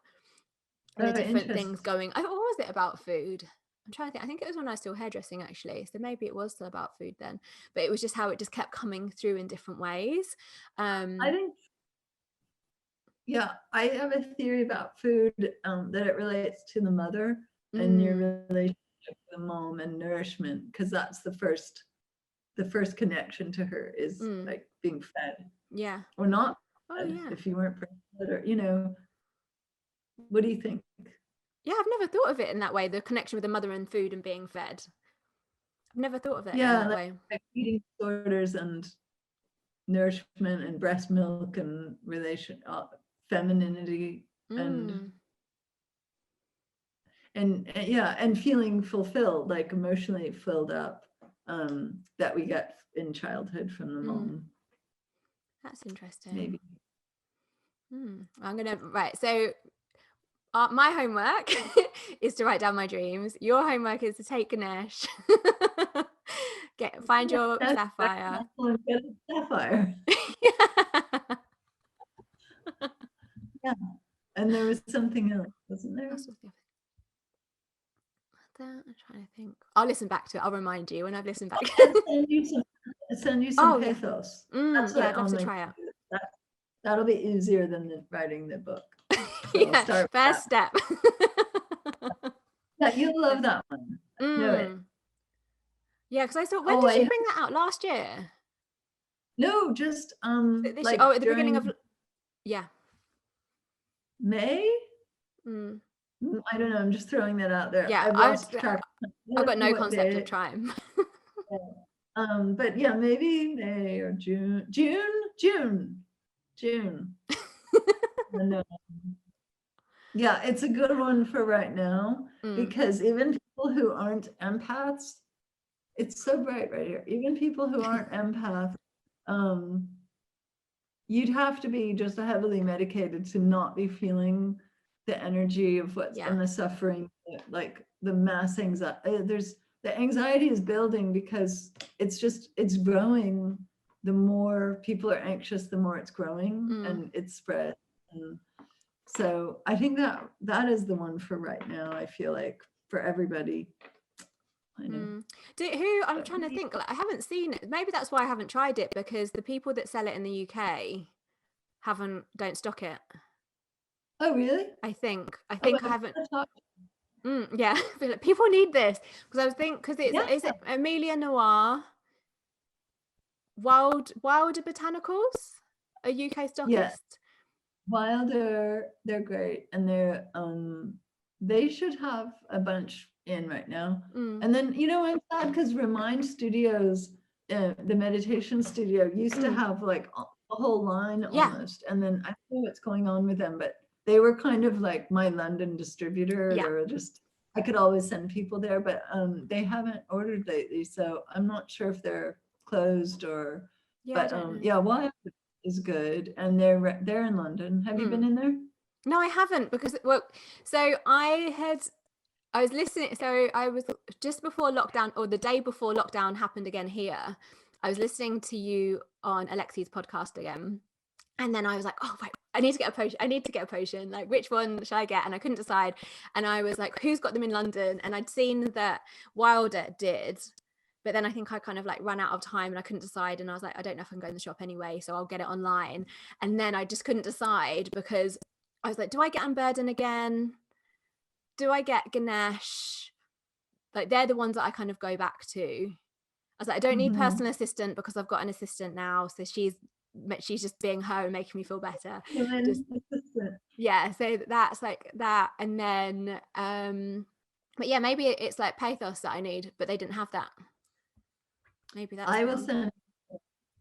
and the different things going. What was it about food? I'm trying to think. I think it was when I was still hairdressing, actually. So maybe it was still about food then. But it was just how it just kept coming through in different ways. I think, yeah, I have a theory about food, that it relates to the mother and your relationship with the mom and nourishment, because that's the first connection to her is like being fed Yeah. or not Oh, fed yeah. if you weren't fed, or, you know, what do you think? Yeah, I've never thought of it in that way, the connection with the mother and food and being fed. I've never thought of it in Yeah, that way. like eating disorders and nourishment and breast milk and femininity and yeah, and feeling fulfilled, like emotionally filled up, that we get in childhood from the mom. That's interesting. Maybe. I'm gonna so my homework is to write down my dreams. Your homework is to take Ganesh, find your sapphire. Get a sapphire. Yeah, and there was something else, wasn't there? I'm trying to think. I'll listen back to it. I'll remind you when I've listened back. Send you some pathos. That's yeah, what I'd love to try it. That'll be easier than writing the book. So yeah, first step. Yeah, you'll love that one. Know it. Yeah, because I thought, when did you bring that out? Last year? No, just this like year? Oh, at the beginning of May. I don't know. I'm just throwing that out there. Yeah, I've lost track. I've got no concept of time. But yeah, maybe May or June. Yeah, it's a good one for right now, because even people who aren't empaths, it's so bright right here. Even people who aren't empaths, you'd have to be just heavily medicated to not be feeling the energy of what's and the suffering, like the mass anxiety. The anxiety is building because it's growing. The more people are anxious, the more it's growing and it spreads. And so I think that is the one for right now. I feel like for everybody. I know. I'm trying to think. Like, I haven't seen it. Maybe that's why I haven't tried it, because the people that sell it in the UK don't stock it. Oh really? I think I haven't. Yeah, people need this, because I was thinking, because is it Amelia Noir, Wilder Botanicals, a UK stockist? Yeah. Wilder, they're great, and they should have a bunch in right now. And then, you know, I'm sad because Remind Studios, the meditation studio, used to have like a whole line almost, and then I don't know what's going on with them, but they were kind of like my London distributor. They were just, I could always send people there, but they haven't ordered lately, so I'm not sure if they're closed or. But Wilder is good, and they're in London. Have you been in there? No, I haven't, because so I was listening. So I was just before lockdown, or the day before lockdown happened again here. I was listening to you on Alexis' podcast again, and then I was like, oh wait, I need to get a potion. Like, which one should I get? And I couldn't decide. And I was like, who's got them in London? And I'd seen that Wilder did. But then I think I kind of like ran out of time and I couldn't decide. And I was like, I don't know if I can go in the shop anyway, so I'll get it online. And then I just couldn't decide, because I was like, do I get Unburden again? Do I get Ganesh? Like, they're the ones that I kind of go back to. I was like, I don't need personal assistant, because I've got an assistant now. So she's just being her and making me feel better. So that's like that. And then, but yeah, maybe it's like pathos that I need, but they didn't have that. Maybe that's. I will send.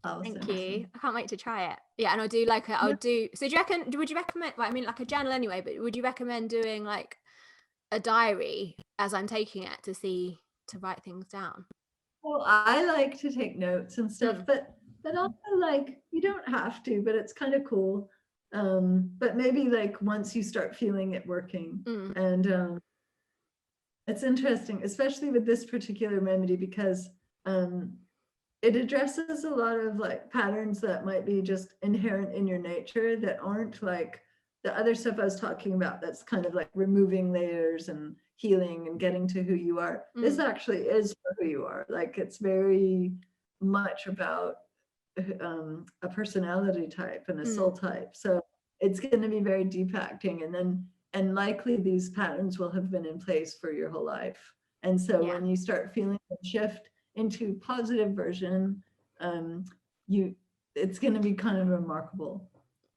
Thank you. I can't wait to try it. Yeah, and I'll do like I'll do. So would you recommend? Well, I mean, like a journal anyway, but would you recommend doing like a diary as I'm taking it to write things down? Well, I like to take notes and stuff, but also, like, you don't have to, but it's kind of cool. But maybe like once you start feeling it working, and it's interesting, especially with this particular remedy, because it addresses a lot of like patterns that might be just inherent in your nature that aren't like the other stuff I was talking about. That's kind of like removing layers and healing and getting to who you are. This actually is for who you are. Like it's very much about a personality type and a soul type. So it's going to be very deep acting, and likely these patterns will have been in place for your whole life. And so Yeah. when you start feeling a shift into positive version, it's going to be kind of remarkable.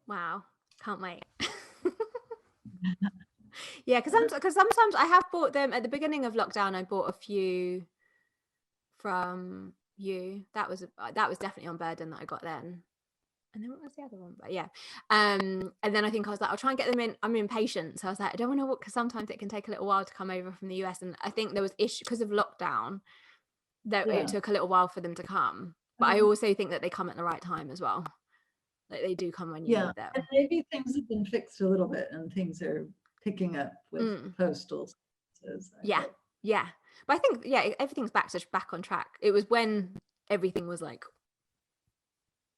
Wow, can't wait. Yeah, because sometimes I have bought them at the beginning of lockdown. I bought a few from you. That was definitely on Burden that I got then. And then what was the other one? But yeah, and then I think I was like, I'll try and get them in. I'm impatient, so I was like, I don't want to, because sometimes it can take a little while to come over from the US, and I think there was issue because of lockdown that it took a little while for them to come. But I also think that they come at the right time as well. Like they do come when you need them. And maybe things have been fixed a little bit, and things are picking up with postal services. Yeah. But I think everything's back on track. It was when everything was like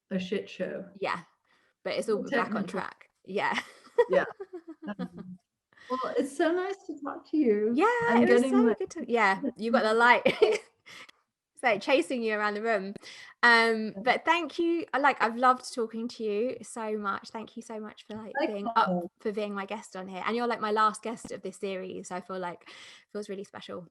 a shit show. Yeah, but it's all back on track. Yeah. Yeah. Well, it's so nice to talk to you. Yeah, it was so good to. Yeah, you got the light. It's like chasing you around the room. But thank you. I've loved talking to you so much. Thank you so much for being my guest on here. And you're like my last guest of this series. So I feel like it feels really special.